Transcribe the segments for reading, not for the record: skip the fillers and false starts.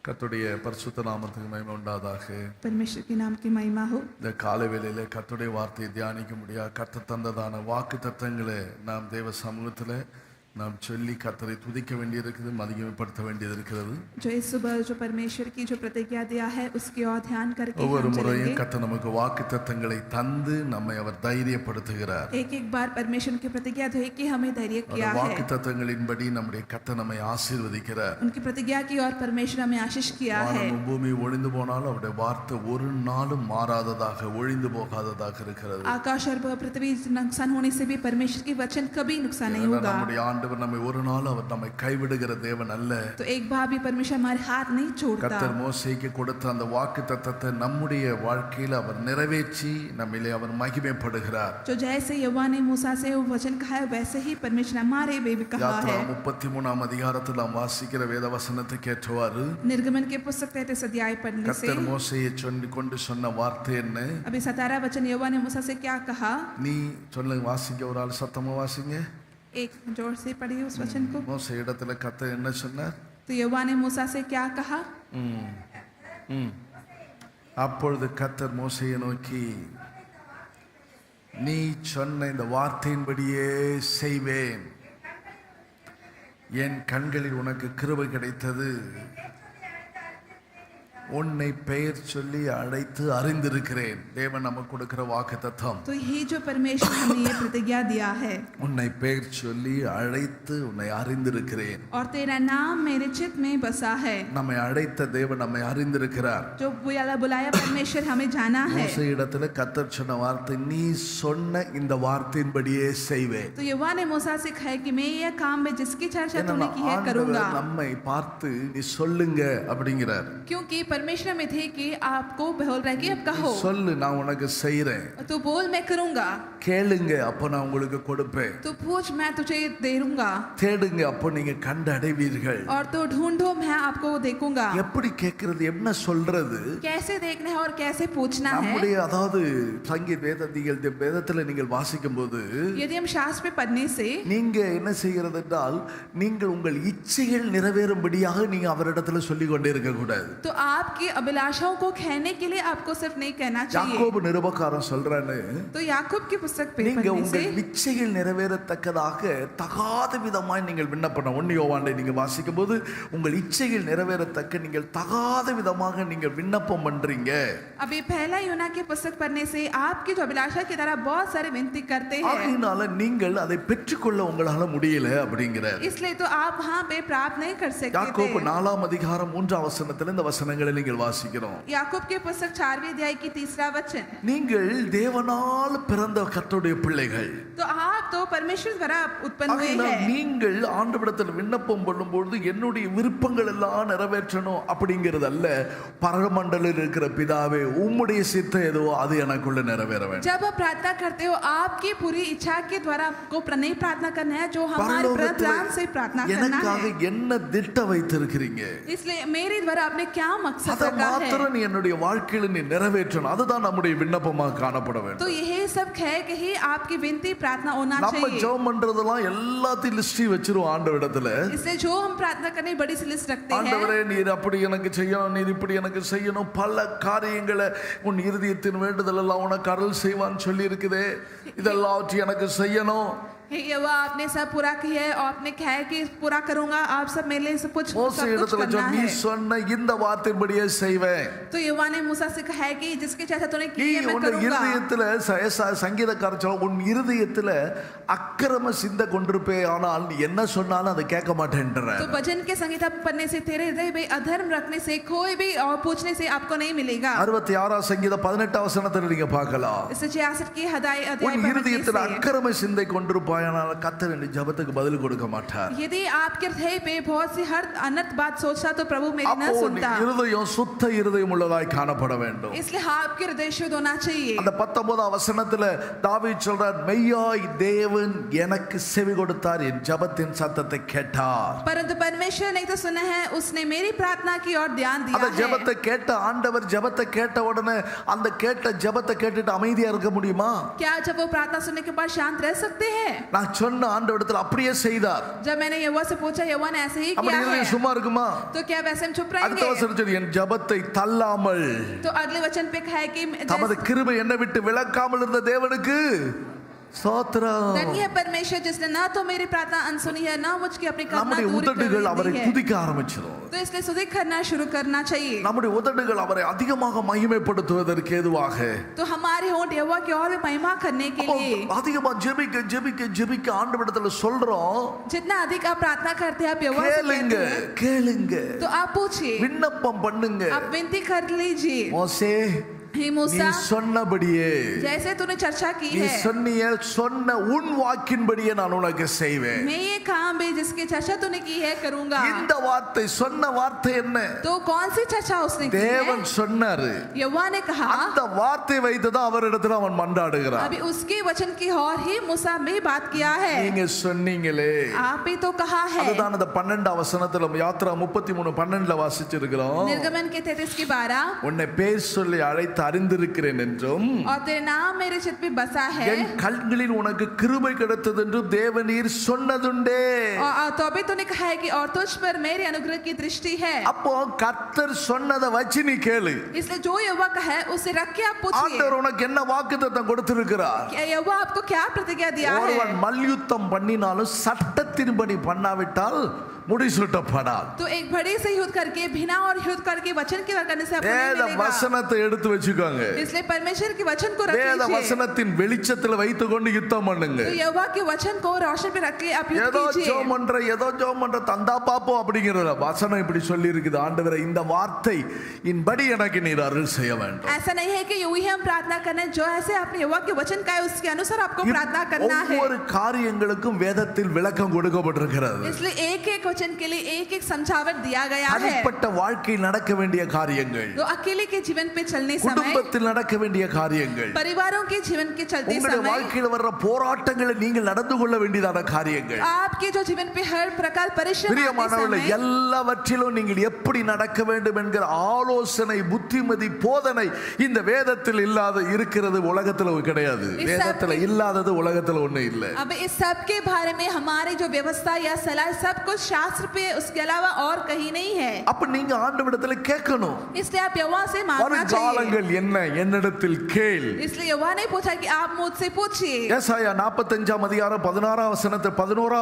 கர்த்தருடைய பரிசுத்த நாமத்துக்கு மகிமை உண்டாதாக. परमेश्वर के नाम की महिमा हो. இந்த காலை வேளையிலே கர்த்தருடைய வார்த்தையை தியானிக்க முடியாது. கர்த்தர் தந்ததான வாக்கு தத்தங்களை நாம் தேவ சமூகத்தில் நாம் சொல்லி கர்த்தரை துதிக்க வேண்டியிருக்கிறது, மகிமைப்படுத்த வேண்டியிருக்கிறது. जो इस सुबह जो परमेश्वर की जो प्रतिज्ञा दिया है उसकी ओर ध्यान करके ஒவ்வொரு हम முறையும் चलेंगे. கர்த்தர் நமக்கு வாக்கு தத்தங்களை தந்து நம்மை அவர் தைரியப்படுத்துகிறார். एक एक बार परमेश्वर की प्रतिज्ञा दे कि हमें धैर्य किया है. வாக்கு தத்தங்களின்படி நம்முடைய கர்த்தர் நம்மை ஆசீர்வதிக்கிறார். उनकी प्रतिज्ञा की ओर परमेश्वर हमें आशीष किया है. வானமும் பூமி ஒழிந்து போனாலும் அவருடைய வார்த்தை ஒரு நாளும் மாறாததாக ஒழிந்து போகாததாக இருக்கிறது. आकाश और पृथ्वी नुकसान होने से भी परमेश्वर की वचन कभी नुकसान नहीं होगा. நம்முடைய ஆண்டவர் நம்மை ஒரு நாள் அவர் நம்மை கைவிடுகிற தேவன் அல்ல. तो एक बार भी परमेश्वर हमारे हाथ नहीं छोड़ता. கர்த்தர் மோசேக்கு கொடுத்த அந்த வாக்கு தத்தத்தை நம்முடைய வாழ்க்கையில் அவர் நிறைவேற்றி நம்மிலே அவர் மகிமைப்படுகிறார். जो जैसे यहोवा ने मूसा से वो वचन कहा है वैसे ही परमेश्वर हमारे में भी कहा யாத்ரா है. 33ஆம் அதிகாரத்தில் நாம் வாசிக்கிற வேத வசனத்துக்கு ஏற்றவாறு निर्गमन के पुस्तक 33 अध्याय पढ़ने से கர்த்தர் மோசேயை கொண்டு சொன்ன வார்த்தை என்ன? अभी 17 वचन यहोवा ने मूसा से क्या कहा? நீ சொல்லுங்க, வாசிங்க, ஒரு ஆள் சத்தமா வாசிங்க. एक जोर से पढ़िए उस वचन को. மோசே இடத்துல கர்த்தர் என்ன சொன்னார்? तो यहोवा ने मूसा से क्या कहा? அப்பொழுது கர்த்தர் மோசேயை நோக்கி, நீ சொன்ன இந்த வார்த்தையின்படியே செய்வேன், என் கண்களில் உனக்கு கிருபை கிடைத்தது, உன்னை பெயர் சொல்லி அழைத்து அறிந்திருக்கிறேன். தேவன் நமக்கு கொடுக்கிற வாக்குத்தத்தம். तो ये जो परमेश्वर हमें ये प्रतिज्ञा दिया है, உன்னை பெயர் சொல்லி அழைத்து உன்னை அறிந்திருக்கிறேன். और तेरा नाम मेरे चित्त में बसा है. நம்மை அழைத்த தேவன் நம்மை அறிந்திருக்கிறார். जो बुलाया परमेश्वर हमें जाना है. மோசே இடத்துல கர்த்தர் சொன்ன வார்த்தை, நீ சொன்ன இந்த வார்த்தையின்படியே செய்வேன். तो यहोवा ने मूसा से कहा कि मैं ये काम में जिसकी चर्चा तूने की है करूंगा. நம்மை பார்த்து நீ சொல்லுங்க அப்படிங்கிறார். क्योंकि परमेश्वर में थे कि आपको बोल रहा है कि आप कहो, சொல்லு, நான் உனக்கு செய்றேன். तो बोल मैं करूंगा. கேளுங்க, அப்ப நான் உங்களுக்கு கொடுப்பேன். तो पूछ मैं तुझे दे दूंगा. தேடுங்க, அப்ப நீங்க கண்டு அடைவீர்கள். और तो ढूंढो मैं आपको देखूंगा. எப்படி கேட்கிறது, என்ன சொல்றது? कैसे देखना है और कैसे पूछना है. நம்முடைய அதாவது சங்கீத வேதத்துல நீங்கள் வாசிக்கும் போது यदि हम शास्त्र में पढ़ने से நீங்க என்ன செய்கிறது என்றால், நீங்கள் உங்கள் இச்சைகள் நிறைவேறும்படியாக நீங்க அவரிடத்துல சொல்லிக் கொண்டே இருக்க கூடாது. तो आपकी अभिलाषाओं को कहने के लिए आपको सिर्फ नहीं कहना चाहिए. யாக்கோபு நிருபக்காரன் சொல்றானே, तो याकूब की पुस्तक पे நீங்க पढ़ने से உங்கள் இச்சைகள் நிறைவேறத்தக்கதாக தகாத விதமாய் நீங்கள் விண்ணப்பம். 1 யோவானை நீங்க வாசிக்கும் போது உங்கள் இச்சைகள் நிறைவேறத்தக்க நீங்கள் தகாத விதமாக நீங்கள் விண்ணப்பம் பண்றீங்க. अभी पहला यूना की पुस्तक पढ़ने से आपकी जो अभिलाषा की तरह बहुत सारे विनती करते हैं, ஆகையினால நீங்கள் அதை பெற்றுக்கொள்ள உங்களால முடியல அப்படிங்கிறார். इसलिए तो आप वहां पे प्राप्त नहीं कर सकते யாக்கோபு थे. 4ஆம் அதிகாரம் 3ஆம் வசனத்தில் இந்த வசனங்களை நீங்கள் வாசிக்கிறோம். याकूब की पुस्तक 4वीं अध्याय की 3रा वचन. நீங்கள் தேவனால் பிறந்த கர்த்தருடைய பிள்ளைகள். तो आप तो परमेश्वर द्वारा उत्पन्न हुए ஆகையினால் हैं. நீங்கள் ஆண்டவரிடத்தில் விண்ணப்பம் பண்ணும்போது என்னுடைய விருப்பங்கள் எல்லாம் நிறைவேற்றணும் அப்படிங்கிறது அல்ல. பரமண்டலில் இருக்கிற பிதாவே, உம்முடைய சித்தம் எதுவோ அது எனக்குள்ள நிறைவேற வேண்டும். जब आप प्रार्थना करते हो आपकी पूरी इच्छा के द्वारा आपको नहीं प्रार्थना करना है, जो हमारे प्राण से प्रार्थना करना எனக்காக है. என்ன திட்டம் வைத்திருக்கிறீங்க, इसलिए मेरे द्वारा आपने क्या मकसद அதை रखा है, மாத்திரம் நீ என்னுடைய வாழ்க்கையில நீ நிறைவேற்றணும். அதுதான் நம்முடைய விண்ணப்பமாக காணப்பட வேண்டும். तो यही सब कह के ही आपकी विनती प्रार्थना होना நம்ம चाहिए. ஜெபம் பண்றதெல்லாம் எல்லாத்தையும் லிஸ்ட் வச்சிருவோம் ஆண்டவரிடத்துல. इसलिए जो हम प्रार्थना करने बड़ी सी लिस्ट रखते हैं, ஆண்டவரே, நீர் அப்படி எனக்கு செய்யணும், நீர் இப்படி எனக்கு செய்யணும், பல காரியங்களை உன் இருதயத்தின் வேண்டுதல் எல்லாம் உனக்கு அருள் செய்வான்னு சொல்லி இருக்குதே, இதெல்லாம் எனக்கு செய்யணும். ये वो आपने सब पूरा किया है और आपने कहा है कि पूरा करूंगा, आप सब मेरे लिए सब कुछ करना நீ है. சொன்ன இந்த வார்த்தையின்படியே செய்வேன். तो यहोवा ने मूसा से कहा है कि जिसके जैसा तूने நீ किया मैं உன் करूंगा. இருதயத்துல சங்கீதக்காரர் சொல்ல, உன் இருதயத்துல அக்கிரம சிந்தை கொண்டிருப்பே, ஆனால் நீ என்ன சொன்னாலும் அதை கேட்க மாட்டேன்ற. तो भजन के संगीता पढ़ने से तेरे हृदय में अधर्म रखने से कोई भी और पूछने से आपको नहीं मिलेगा. 66ஆம் சங்கீதம் 18ஆம் வசனத்துல நீங்க பார்க்கலாம். इससे 66 की अध्याय உன் पढ़ने இருதயத்துல से அக்கிரம சிந்தை கொண்டிருப்பாயானால் கர்த்தர் இந்த ஜெபத்துக்கு பதில் கொடுக்க மாட்டார். यदि आपके हृदय पे बहुत सी हर अनर्थ बात सोचता तो प्रभु मेरी न அப்போ सुनता. இருதயம் சுத்த இருதயம் உள்ளதாய் காணப்பட வேண்டும். इसलिए आपके हृदय शुद्ध होना चाहिए. அந்த 19ஆம் வசனத்துல தாவீது சொல்றார், மெய்யாய் தேவன் எனக்கு செவி கொடுத்தார், என் ஜெபத்தின் சத்தத்தை கேட்டார். परंतु परमेश्वर ने तो सुना है, उसने मेरी प्रार्थना की और ध्यान दिया அந்த है. ஜெபத்தை கேட்ட ஆண்டவர் ஜெபத்தை கேட்ட உடனே அந்த கேட்ட ஜெபத்தை கேட்டுட்டு அமைதியா இருக்க முடியுமா? क्या जब वो प्रार्थना सुनने के बाद शांत रह सकते हैं? நான் சொன்ன ஆண்டவரிடத்தில் அப்படியே செய்தார். जब मैंने यहोवा से पूछा, यहोवा ने ऐसे ही அப்படி किया है, இருதயம் சும்மா இருக்குமா? तो क्या वैसे हम चुप அடுத்த रहेंगे? வசனம் சொல்லி என் ஜெபத்தை தள்ளாமல் तो अगले वचन पे है कि தமது கிருபை என்னை விட்டு விலக்காமல் இருந்த தேவனுக்கு ஸ்தோத்திரம். धन्य है परमेश्वर जिसने ना तो मेरी प्रार्थना अनसुनी है, ना मुझकी अपनी करुणा நம்முடைய दूर உதடுகள் அவரை कर दी है। துதிக்க ஆரம்பிச்சிடும். तो इसलिए स्तुति करना शुरू करना चाहिए। நம்முடைய உதடுகள் அவரை அதிகமாக மகிமைப்படுத்துவதற்கு ஏதுவாக तो हमारे होंठ यहोवा की और भी महिमा करने के लिए அதிகமா ஜெபிக்க ஜெபிக்க ஜெபிக்க ஆண்டவரிடத்துல சொல்றோம். जितना अधिक आप प्रार्थना करते हैं, आप यहोवा से கேளுங்க कहते हैं, கேளுங்க तो आप पूछिए, விண்ணப்பம் பண்ணுங்க. आप विनती कर लीजिए। மோசே हे நீ मूसा, சொன்னபடியே जैसे तूने चर्चा की நீ है, சொன்ன உன் வாக்கின்படியே நான் உனக்கு செய்வேன். मैं ये काम भी जिसकी चर्चा तूने की है करूंगा। இந்த வார்த்தை சொன்ன வார்த்தை என்ன? तो कौन सी चर्चा उसने की தேவன் है? சொன்னாரு. यहोवा ने कहा, அந்த வார்த்தை வைத்துதான் அவரிடத்துல அவன் மன்றாடுகிறான். अभी उसके वचन की और ही मूसा में बात किया है। நீங்க சொன்னீங்களே, आप ही तो कहा है। அதுதான் அந்த 12 வசனத்துல யாத்ரா 33:12 வாசிச்சிருக்கிறோம். निर्गमन के 33:12, உன்னை பேர் சொல்லி அழைத்து அறிந்திருக்கிறேன் என்றும் और तेरे नाम मेरे चित्त पे बसा है, என் கண்களில் உனக்கு கிருபை கிடைத்தது என்று தேவனீர் சொன்னதுண்டே. और तो अभी तूने कहा है कि और तुझ पर मेरे अनुग्रह की दृष्टि है। அப்போ கர்த்தர் சொன்னதை வச்சு நீ கேளு. इसलिए जो यहोवा कहा है उसे रख के आप पूछिए, ஆண்டவர் உனக்கு என்ன வாக்குத்தத்தம் கொடுத்திருக்கிறார்? क्या यहोवा आपको क्या प्रतिज्ञा दिया ஒருவன் है? மல்யுத்தம் பண்ணினாலும் சட்டத்தின்படி பண்ணாவிட்டால் முடிசூட்டப்படாது. तो एक बड़े से युद्ध करके, बिना और युद्ध करके वचन की करने से आपको नहीं வேத मिलेगा। வசனத்தை எடுத்து வச்சுக்கோங்க. इसलिए परमेश्वर के वचन को रख வேத लीजिए। வசனத்தின் வெளிச்சத்துல வைத்துக்கொண்டு யுத்தம் பண்ணுங்க. तो यहोवा के वचन को रोशन पे रख के आप युद्ध ஏதோ कीजिए। ஜெபம் பண்ற தந்தா பாப்போம் அப்படிங்கறத வசனம் இப்படி சொல்லி இருக்குது. ஆண்டவரே இந்த வார்த்தை இன்படி எனக்கு நீர் அருள் செய்ய வேண்டும். ऐसा नहीं है कि यूं ही हम प्रार्थना करना है, जो ऐसे आपने यहोवा के वचन का है उसके अनुसार आपको प्रार्थना करना है। ஒவ்வொரு காரியங்களுக்கும் வேதத்தில் விளக்கம் கொடுக்கப்பட்டிருக்கிறது. इसलिए एक एक वचन के लिए एक एक समझावट दिया गया है। தனிப்பட்ட வாழ்க்கையில் நடக்க வேண்டிய காரியங்கள், तो अकेले के जीवन पे चलने समय, குடும்பத்தில் நடக்க வேண்டிய காரியங்கள், परिवारों के जीवन के चलते உங்களுடைய समय, வாழ்க்கையில் வர்ற போராட்டங்களை நீங்கள் நடந்து கொள்ள வேண்டியதான காரியங்கள், आपके जो जीवन पे हर प्रकार परिश्रम आते பிரியமானவர்களே, समय, எல்லாவற்றிலும் நீங்கள் எப்படி நடக்க வேண்டும் என்கிற ஆலோசனை, புத்திமதி, போதனை இந்த வேதத்தில் இல்லாத இருக்கிறது உலகத்துல கிடையாது. வேதத்துல இல்லாதது உலகத்துல ஒண்ணு இல்லை. अब इस सब के बारे में हमारी जो व्यवस्था या सलाह सब कुछ शास्त्र पे, उसके अलावा और कहीं नहीं है। அப்ப நீங்க ஆண்டவரிடத்துல கேட்கணும். इसलिए आप यहोवा से मांगना चाहिए। காலங்கள் என்ன என்னிடத்தில் கேள். इसलिए यहोवा ने पूछा कि आप मुझसे पूछिए। ஏசாயா 45 அதிகாரம் 11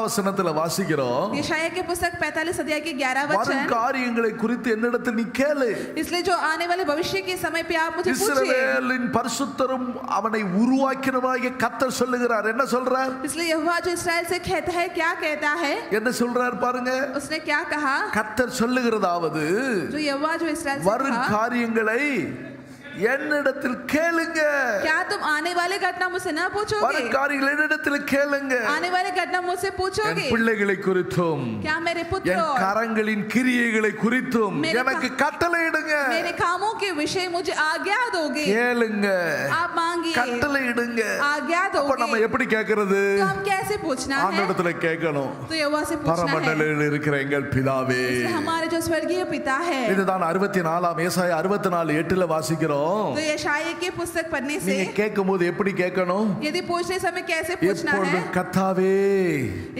வசனத்துல வாசிக்கிறோம். यशायाह की पुस्तक 45 अध्याय के 11 வரும் वचन, காரியங்களை குறித்து என்னிடத்தில் நீ கேளு. इसलिए जो आने वाले भविष्य के समय पे आप मुझे पूछिए। இஸ்ரவேலின் பரிசுத்தரும் அவனை உருவாக்கினவராகிய கர்த்தர் சொல்லுகிறார். என்ன சொல்றார்? इसलिए यहोवा जो इस्राएल से कहता है, क्या कहता है? என்ன சொல்றார் பாருங்க. उसने क्या कहा? கர்த்தர் சொல்லுகிறதாவது जो यहोवा जो इस्राएल से வரும் कहा, காரியங்களை என்னிடத்தில் கேளுங்க. क्या तुम आने वाली घटना मुझसे न पूछोगे? வரும் காரியங்களை என்னிடத்தில் கேளுங்க. आने वाली घटना मुझसे என் पूछोगे? பிள்ளைகளை குறித்தும் क्या मेरे என் पुत्र கரங்களின் கிரியைகளை குறித்தும் எனக்கு கட்டளையிடுங்க. मेरे कामों के विषय मुझे आज्ञा दोगे? கேளுங்க, आप मांगिए, கட்டளையிடுங்க. आज्ञा அப்ப நம்ம दोगे। எப்படி கேட்கிறது? तो हम कैसे पूछना है? ஆண்டவரிடத்துல கேட்கணும். तो यहोवा से पूछना है। பரமண்டலில் இருக்கிற எங்கள் பிதாவே. इसलिए हमारे जो स्वर्गीय पिता है, இதுதான் 64 ஏசாயா 64:8 வாசிக்கிறோம். तो यशायाह की पुस्तक पढ़ने से, நீங்க கேட்கும்போது எப்படி கேட்கணும்? यदि पूछने समय कैसे पूछना எப்பொழுது है? கர்த்தாவே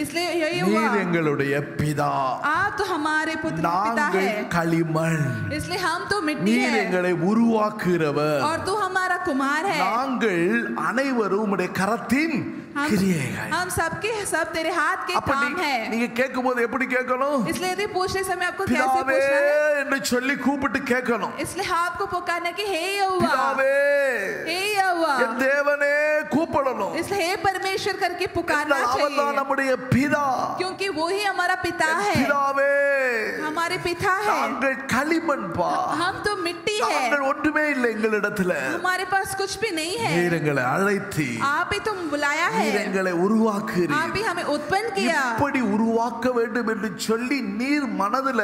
इसलिए यही हुआ, நீர் எங்களுடைய பிதா, आप तो हमारे पुत्र पिता நாங்கள் है, களிமண், इसलिए हम तो मिट्टी நீர் है எங்களை உருவாக்குகிறவர், और तू हमारा कुमार है। நாங்கள் அனைவரும் உம்முடைய கரத்தின் கிரியைகள். हम सबके सब तेरे हाथ के அப்ப काम है। நீங்க கேட்கும்போது எப்படி கேட்கணும்? इसलिए यदि पूछने समय आपको कैसे பிதாவே पूछना है? என்று சொல்லி கூப்பிட்டு கேட்கணும். इसलिए आपको पुकारना कि हे यहोवा, பிதாவே, हे यहोवा, என் தேவனே கூப்பிடணும். इसलिए हे परमेश्वर करके पुकारना அவர்தான் चाहिए, நம்முடைய பிதா. क्योंकि वो ही हमारा पिता है, பிதாவே, हमारे पिता है। நாங்கள் களிமண் பா, हम तो मिट्टी है, நாங்கள் ஒன்றுமே இல்லை எங்களிடத்துல. हमारे पास कुछ भी नहीं है। நீர் எங்களை அழைத்தி, आप ही तुम बुलाया है, நீர் எங்களை உருவாக்குறீர். आप ही हमें उत्पन्न किया। இப்படி உருவாக்க வேண்டும் என்று சொல்லி நீர் மனதுல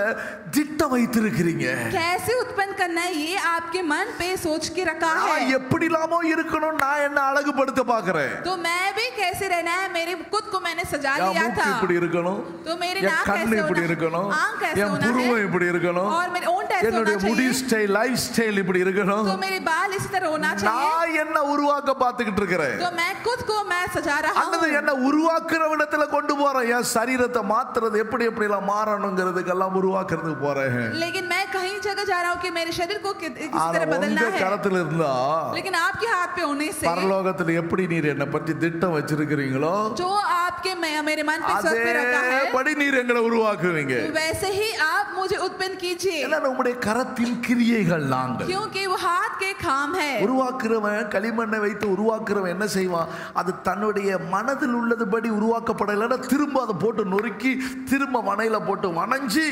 திட்டம் வைத்திருக்கிறீங்க. कैसे उत्पन्न करना है ये आपके मन पे सोच के रखा है। நான் எப்படிலாமோ இருக்கணும், நான் என்ன அழகுபடுத்த பார்க்கிறேன். तो मैं भी कैसे रहना है, मेरे खुद को मैंने सजा என் लिया மூக்கு था। இப்படி இருக்கணும், तो मेरे என் नाक கண்ணு कैसे இப்படி होना, இருக்கணும், आंख कैसे என் होना புருவம் है, இப்படி இருக்கணும், और मेरे ओंठ ऐसे என்னுடைய होना முடி चाहिए, ஸ்டைல், லைஃப் ஸ்டைல் இப்படி இருக்கணும். तो मेरे बाल इसी तरह होना चाहिए। நான் என்ன உருவாக்க பார்த்துக்கிட்டு இருக்கிறேன். तो मैं खुद को मैं सजा जा रहा அல்லது हूँ என்ன உருவாக்குறவனிடத்துல கொண்டு போறேன் என் சரீரத்தை மாத்துறது எப்படி எல்லாம் மாறணுங்கிறதுக்கெல்லாம் உருவாக்குறதுக்கு போறேன் लेकिन मैं कहीं जगह जा रहा हूँ कि मेरे शरीर को किस तरह बदलना உங்க है கரத்துல இருந்தா लेकिन आपके हाथ पे होने से பரலோகத்துல எப்படி நீர் என்ன பத்தி திட்டம் வச்சிருக்கிறீங்களோ जो आपके मेरे मन पे स्वर्ग पे रखा है அதேபடி நீர் எங்களை உருவாக்குவீங்க वैसे ही आप मुझे उत्पन्न कीजिए எல்லாம் உங்களுடைய கரத்தின் கிரியைகள் நாங்கள் क्योंकि वो हाथ के काम है உருவாக்குறவன் களிமண்ணை வைத்து உருவாக்குறவன் என்ன செய்வான் அது தன்னுடைய மனதில் உள்ளதுபடி உருவாக்கப்படலைன்னா திரும்ப அதை போட்டு நொறுக்கி திரும்ப மணையில போட்டு வணைஞ்சி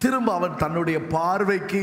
திரும்ப அவன் தன்னுடைய பார்வைக்கு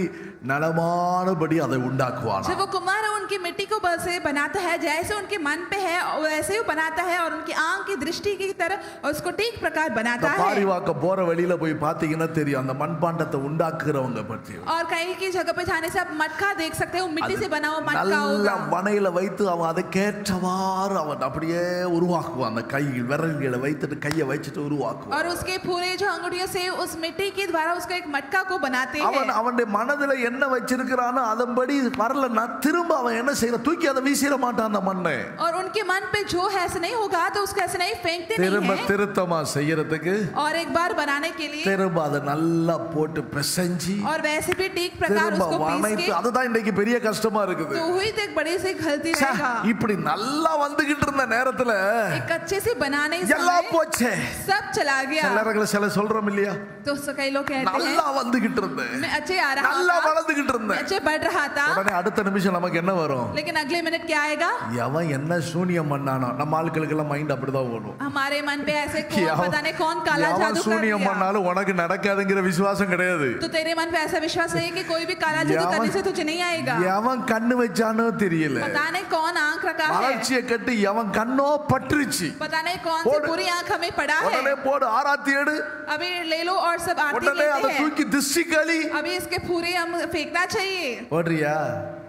நலமானபடி அதை உண்டாக்குவான் जब वो कुम्हार उनकी मिट्टी को बल से बनाता है जैसे उनके मन पे है वैसे ही बनाता है और उनकी आंख की दृष्टि की तरह और उसको ठीक प्रकार बनाता है பாரிவாக்க போற வழியில போய் பாத்தீங்கன்னா தெரியும் அந்த மண்பாண்டத்தை உண்டாக்குறவங்க பத்தி और कहीं की जगह पे जाने से आप मटका देख सकते हो मिट्टी से बना हुआ मटका நல்லா होगा வனையில வைத்து அவன் அதுக்கேற்றவாறு அவன் அப்படியே உருவாக்குவான் அந்த கை விரல்களை வைத்துட்டு கையை வச்சுட்டு உருவாக்குவான் और उसके पूरे जो अंगुठियों से उस मिट्टी के द्वारा उसको एक मटका को बनाते हैं அவன் அவனுடைய மனதுல என்ன வச்சிருக்கிறானோ அதன்படி வரலன்னா திரும்ப அவன் என்ன செய்யற தூக்கி அதை வீசிட மாட்டான் அந்த மண்ணை और उनके मन पे जो है ऐसे नहीं होगा तो उसको ऐसे नहीं फेंकते திரும்ப नहीं है திருத்தமா செய்யறதுக்கு और एक बार बनाने के लिए திரும்ப அதை நல்லா போட்டு பிசைஞ்சி और वैसे भी ठीक प्रकार திரும்ப उसको पीस வனைத்து के அதுதான் இன்னைக்கு பெரிய கஷ்டமா இருக்குது तो हुई तो एक बड़ी सी गलती ச்சே, रहेगा இப்படி நல்லா வந்துகிட்டு இருந்த நேரத்துல एक अच्छे से बनाने எல்லாம் समय போச்சே सब चला गया சிலர்கள் சில சொல்றோம் இல்லையா तो कई लोग कहते हैं நல்லா வந்துகிட்டு இருந்தேன் मैं अच्छे आ रहा நல்லா था வளர்ந்துகிட்டு मैं இருந்தேன் अच्छे बढ़ रहा था உடனே அடுத்த நிமிஷம் நமக்கு என்ன வரும் लेकिन अगले मिनट क्या आएगा எவன் என்ன சூனியம் பண்ணானோ நம்ம ஆட்களுக்கு எல்லாம் மைண்ட் அப்படிதான் ஓடும் हमारे मन पे ऐसे कौन पता नहीं कौन काला எவன் जादू कर சூனியம் दिया பண்ணாலும் உனக்கு நடக்காதுங்கிற விசுவாசம் கிடையாது तो तेरे मन पे ऐसा विश्वास नहीं है कि कोई भी काला जादू करने से तुझे नहीं आएगा எவன் கண்ணு வச்சானோ தெரியல पता नहीं कौन आंख रखा है வளர்ச்சியை கட்டி எவன் கண்ணோ பற்றுச்சு पता नहीं कौन सी पूरी आंख हमें पड़ा है உடனே போடு ஆராத்தி எடு अभी ले लो और सब आरती உடனே அதை लेते हैं தூக்கி திஷ்டி களி अभी इसके पूरे हम फेंकना चाहिए போடுறியா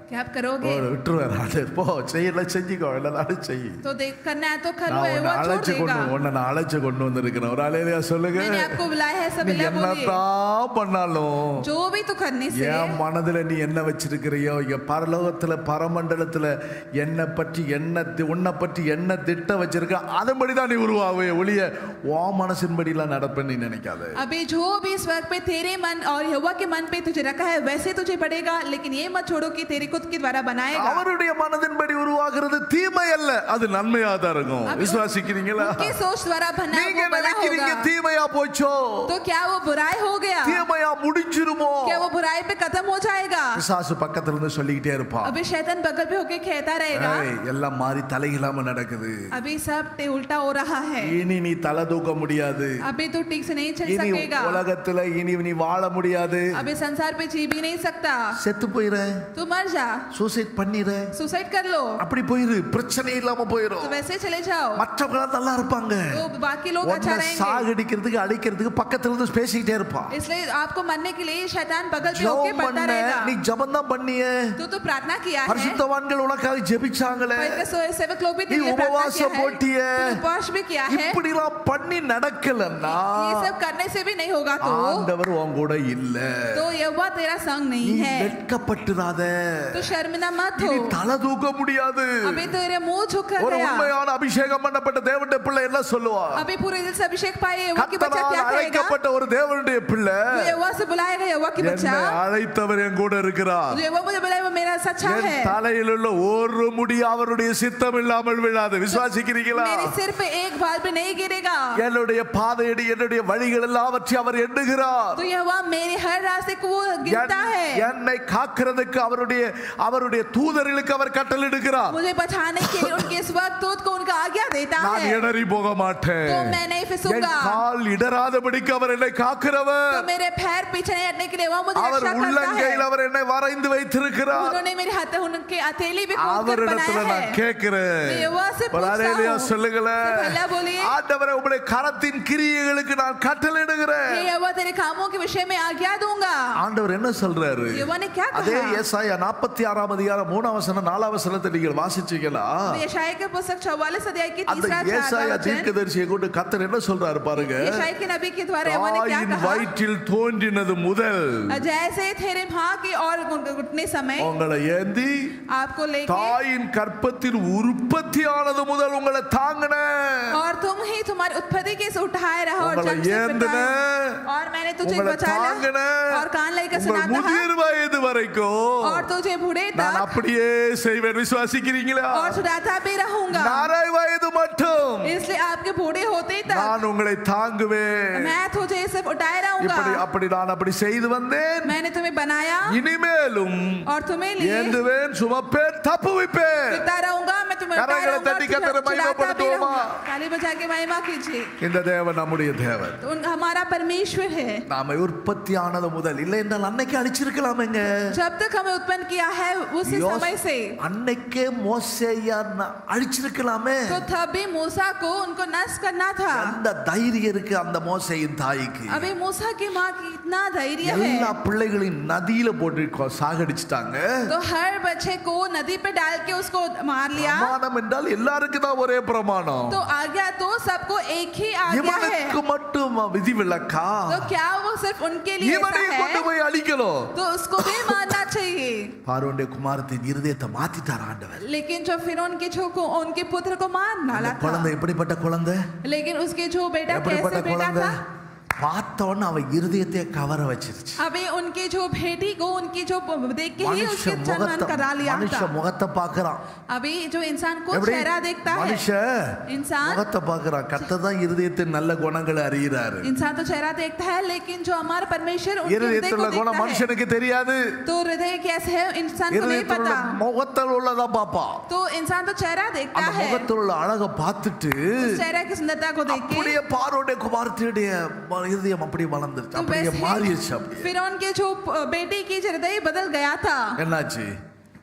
क्या आप करोगे போடு விட்டுருவார் அது போ செய்யல செஞ்சுக்கோ இல்லைனாலும் செய் तो देख करना है तो करो நான் है உன்னை वो छोड़ அழைச்சு देगा கொண்டு உன்னை நான் அழைச்சு கொண்டு வந்திருக்கிறேன் ஒரு அலையிலையா சொல்லுங்க मैंने आपको बुलाया है सब நீ बोलिए என்னத்தான் பண்ணாலும் जो भी तू करने से என் மனதுல நீ என்ன வச்சிருக்கிறியோ இங்க பரலோகத்துல பரமண்டலத்துல என்னை பற்றி உன்னை பற்றி என்ன திட்டம் வச்சிருக்க அதன்படிதான் நீ உருவாவே ஒளிய உன் மனசின்படிலாம் நடப்பேன்னு நீ நினைக்காத अभी जो भी स्वर्ग पे तेरे मन और यहोवा के मन पे तुझे रखा है वैसे तुझे पड़ेगा लेकिन ये मत छोड़ो कि तेरे खुद के द्वारा बनाएगा அவருடைய மனதின்படி உருவாகிறது தீமை அல்ல அது நன்மையா தான் இருக்கும் விசுவாசிக்கிறீங்களா उनकी सोच द्वारा बना நீங்க वो भला நினைக்கிறீங்க होगा தீமையா போச்சோ तो क्या वो बुराई हो गया தீமையா முடிஞ்சிருமோ क्या वो बुराई पे खत्म हो जाएगा பிசாசு பக்கத்துல இருந்து சொல்லிக்கிட்டே இருப்பான் अभी शैतान बगल पे होके कहता रहेगा ஏய், எல்லாம் மாறி தலையிலாம நடக்குது अभी सब उल्टा हो रहा है இனி நீ தலை தூக்க முடியாது अभी तू ठीक से नहीं चल இனி सकेगा உலகத்துல இனி நீ வாழ முடியாது अभी संसार पे जी भी नहीं सकता செத்து போயிரு तू मर जा சூசைட் பண்ணிரு सुसाइड कर लो அப்படி போயிரு பிரச்சனை இல்லாம तो போயிரும் वैसे चले जाओ மற்றவங்க நல்லா இருப்பாங்க तो बाकी लोग अच्छा உன்னை रहेंगे சாகடிக்கிறதுக்கு அடிக்கிறதுக்கு பக்கத்துல இருந்து பேசிக்கிட்டே இருப்பான் इसलिए आपको मरने के लिए शैतान बगल पे होके ஜெபம் पड़ता பண்ண रहेगा நீ ஜெபம் தான் பண்ணியே तो प्रार्थना किया है பரிசுத்தவான்கள் உனக்காக ஜெபிச்சாங்களே सेवक लोग भी நீ तेरे लिए प्रार्थना உபவாசம் किया है போட்டியே तूने उपवास भी किया है இப்படி எல்லாம் பண்ணி நடக்கலன்னா ये सब करने से भी नहीं होगा तो ஆண்டவர் உன் கூட இல்ல तो यहोवा तेरा संग நீ नहीं है வெட்கப்பட்டுறாத तो शर्मिंदा मत இனி हो தலை தூக்க முடியாது अभी तेरे मुंह झुक कर ஒரு गया உண்மையான அபிஷேகம் பண்ணப்பட்ட தேவனுடைய பிள்ளை என்ன சொல்லுவா अभी पूरे दिल से अभिषेक पाए यहोवा की बच्चा கர்த்தரால் क्या कहेगा அழைக்கப்பட்ட ஒரு தேவனுடைய பிள்ளை जो यहोवा से बुलाएगा यहोवा की बच्चा என்னை அழைத்தவர் என் கூட இருக்கிறார் जो यहोवा मुझे बुलाए वो मेरा सच्चा என் है தலையில் உள்ள ஒரு முடி அவருடைய சித்தம் இல்லாமல் விழாது விசுவாசிக்கிறீங்களா मेरे सिर पे एक बाल पे नहीं गिरेगा என்னுடைய பாதையடி என்னுடைய வழிகள் எல்லாவற்றையும் அவர் எண்ணுகிறார் तो यहोवा मेरे हर रास्ते को वो गिनता है என்னை காக்கிறதுக்கு அவருடைய தூதர்களுக்கு அவர் கட்டளையிடுகிறார் मुझे बचाने के लिए उनके स्वक्त दूत को उनका आज्ञा देता நான் है இடறி போக மாட்டேன் तो मैं नहीं என் फिसूंगा கால் இடராதபடிக்கு அவர் என்னை तो காக்கிறவர் मेरे पैर पीछे नहीं हटने के लिए वो मुझे அவர் रक्षा करता உள்ளங்கையில் है அவர் என்னை வரைந்து வைத்திருக்கிறார் उन्होंने मेरे हाथ उनके हथेली पे खोद कर அவரிடத்துல बनाया நான் है கேட்கிறேன் मैं यहोवा से ஒரு पूछता அல்லேலூயா हूँ சொல்லுங்களேன் सब हल्ला बोलिए ஆண்டவரே உம்முடைய கரத்தின் கிரியைகளுக்கு நான் கட்டளையிடுகிறேன் हे यहोवा तेरे कामों के विषय में आज्ञा दूंगा ஆண்டவர் என்ன சொல்றாரு यहोवा ने क्या அதே कहा ஏசாயா 46 அதிகாரம் 3 வசனம் 4 வசனத்தை நீங்கள் வாசிச்சீங்களா यशायाह के पुस्तक 44 अध्याय की அந்த तीसरा चार ஏசாயா वचन தீர்க்கதரிசியை கொண்டு கர்த்தர் என்ன சொல்றாரு பாருங்க यशायाह के नबी के द्वारा यहोवा ने क्या தாயின் कहा வயிற்றில் தோன்றினது முதல் जैसे तेरे मां की और और उठने समय உங்களை ஏந்தி आपको लेके தாயின் கற்பத்தில் உற்பத்தியானது முதல் உங்களை தாங்கின और तुम ही तुम्हारी उत्पत्ति के से उठाए रहा और உங்களை जन्म से ஏந்தின पिटाया। और मैंने तुझे உங்களை बचाया தாங்கின और कान लेकर உங்கள் सुनाता முதிர் வயது வரைக்கும் और तुझे बूढ़े நான் तक அப்படியே செய்வேன் விசுவாசிக்கிறீங்களா और सुनाता भी रहूंगा। நாரை வயது மட்டும் इसलिए आपके बूढ़े होते तक நான் உங்களை தாங்குவேன் मैं तुझे सिर्फ उठाए रहूंगा। அப்படி நான் அப்படி செய்து வந்தேன் मैंने तुम्हें बनाया இனிமேலும் और तुम्हें लिए ஏந்துவேன் சுமப்பேன் தப்புவிப்பேன் पिता रहूंगा। मैं तुम्हें उठाए கரங்களை रहूंगा தட்டி और கர்த்தரை चिल्लाता भी மகிமைப்படுத்துவோமா? रहूंगा। ताली बजा के महिमा कीजिए। இந்த தேவன் நம்முடைய தேவன் तो हमारा परमेश्वर है। நாம உற்பத்தியானது முதல் இல்லை என்றால் அன்னைக்கு அழிச்சிருக்கலாமேங்க जब तक हमें उत्पन्न किया है उसी समय से அன்னைக்கே மோசேயா அழிச்சிருக்கலாமே तो तभी मूसा को उनको नष्ट करना था। அந்த தைரியம் இருக்கு அந்த மோசேயின் தாய்க்கு अभी मूसा की माँ की इतना धैर्य எல்லா है பிள்ளைகளையும் நதியில போட்டு சாகடிச்சிட்டாங்க तो हर बच्चे को नदी पे डाल के उसको मार लिया। பிரமாணம் என்றால் எல்லாருக்கும் தான் ஒரே பிரமாணம் तो आज्ञा तो सबको एक ही आज्ञा है। இவனுக்கு மட்டும் விதிவிலக்கா तो क्या वो सिर्फ उनके लिए ऐसा இவனை கொண்டு है? போய் அழிக்கணும் तो उसको भी मारना चाहिए। பார்வோனுடைய குமாரத்தின் இருதயத்தை மாத்திட்டார் ஆண்டவர் लेकिन जो फिर उनके पुत्र को मार डाला था। குழந்தை எப்படிப்பட்ட குழந்தை लेकिन उसके जो बेटा எப்படிப்பட்ட कैसे बेटा குழந்தை था பார்த்த உடனே அவன் இருதயத்தை கவர வச்சிருச்சு अभी उनके जो बेटी को उनकी जो देख के ही उसके மனுஷன் जन्म முகத்தை करा लिया மனுஷன் था। முகத்தை பார்க்கறான் अभी जो इंसान को எப்படி चेहरा देखता है மனுஷன் इंसान முகத்தை பார்க்கறான் கர்த்தர் தான் இருதயத்தின் நல்ல குணங்களை அறியறாரு इंसान तो चेहरा देखता है लेकिन जो हमारा परमेश्वर उनके हृदय இருதயத்தில் को உள்ள குணம் देखता है। மனுஷனுக்கு தெரியாது तो हृदय कैसे है इंसान को नहीं இருதயத்தில் உள்ள पता। முகத்தில் உள்ளதா பாப்பா तो इंसान तो चेहरा देखता அந்த है முகத்தில் உள்ள அழகை பார்த்துட்டு उस चेहरा की सुंदरता को देख के அப்படியே பார்வோனுடைய குமாரத்தியுடைய இருதயம் அப்படியே வளர்ந்துருச்சு तो அப்படியே वैसे மாறிடுச்சு அப்படியே फिर उनके जो बेटी की हृदय बदल गया था। என்னாச்சு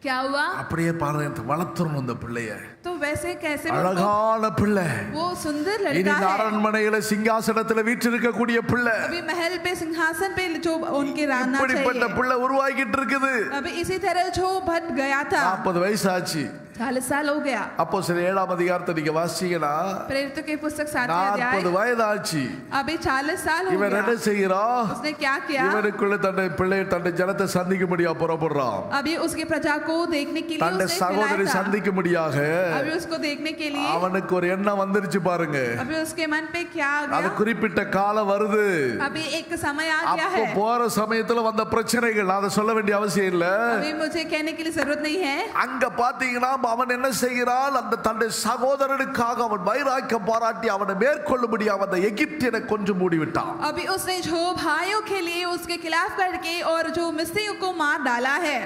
क्या हुआ அப்படியே பாருங்க வளர்த்துறணும் இந்த பிள்ளைய तो वैसे कैसे वो அழகான பிள்ளை वो सुंदर இனி लड़का है। அரண்மனையில சிங்காசனத்துல வீற்றிருக்கக்கூடிய பிள்ளை अभी महल पे सिंहासन पे जो उनके रहना இப்படிப்பட்ட चाहिए। பிள்ளை உருவாகிட்டு இருக்குது अभी इसी तरह जो भट गया था 40 வயசு ஆச்சு 40 साल हो गया। அப்போ சில 7ஆம் அதிகாரத்தை நீங்க வாசிச்சீங்கன்னா प्रेरितों की पुस्तक 7वें 40 अध्याय வயது ஆச்சு अभी 40 साल हो இவன் என்ன गया। செய்யறான் उसने क्या किया இவனுக்குள்ள தன்னை பிள்ளை தன்னை ஜனத்தை சந்திக்க முடியா புறப்படுறான் अभी उसकी प्रजा को देखने के लिए தன்னை उसने சகோதரி बुलाया था। சந்திக்க முடியாக अभी उसको देखने के लिए அவனுக்கு ஒரு எண்ணம் வந்துருச்சு பாருங்க अभी उसके मन पे क्या आ அது गया। குறிப்பிட்ட காலம் வருது अभी एक समय आ गया அப்போ है। போற சமயத்துல வந்த பிரச்சனைகள் அதை சொல்ல வேண்டிய அவசியம் இல்ல अभी मुझे कहने के लिए जरूरत नहीं है। அங்க பாத்தீங்கன்னா அவன் என்ன செய்கிறான் அந்த தன்னுடைய சகோதரனுக்காக அவன் வைராக்கியம் பாராட்டி அவனை மேற்கொள்ளும்படி அவன் அந்த எகிப்தியனை கொஞ்சம் மூடிவிட்டான் अभी उसने जो भाइयों के लिए उसके खिलाफ करके और जो मिस्रियों को मार डाला है।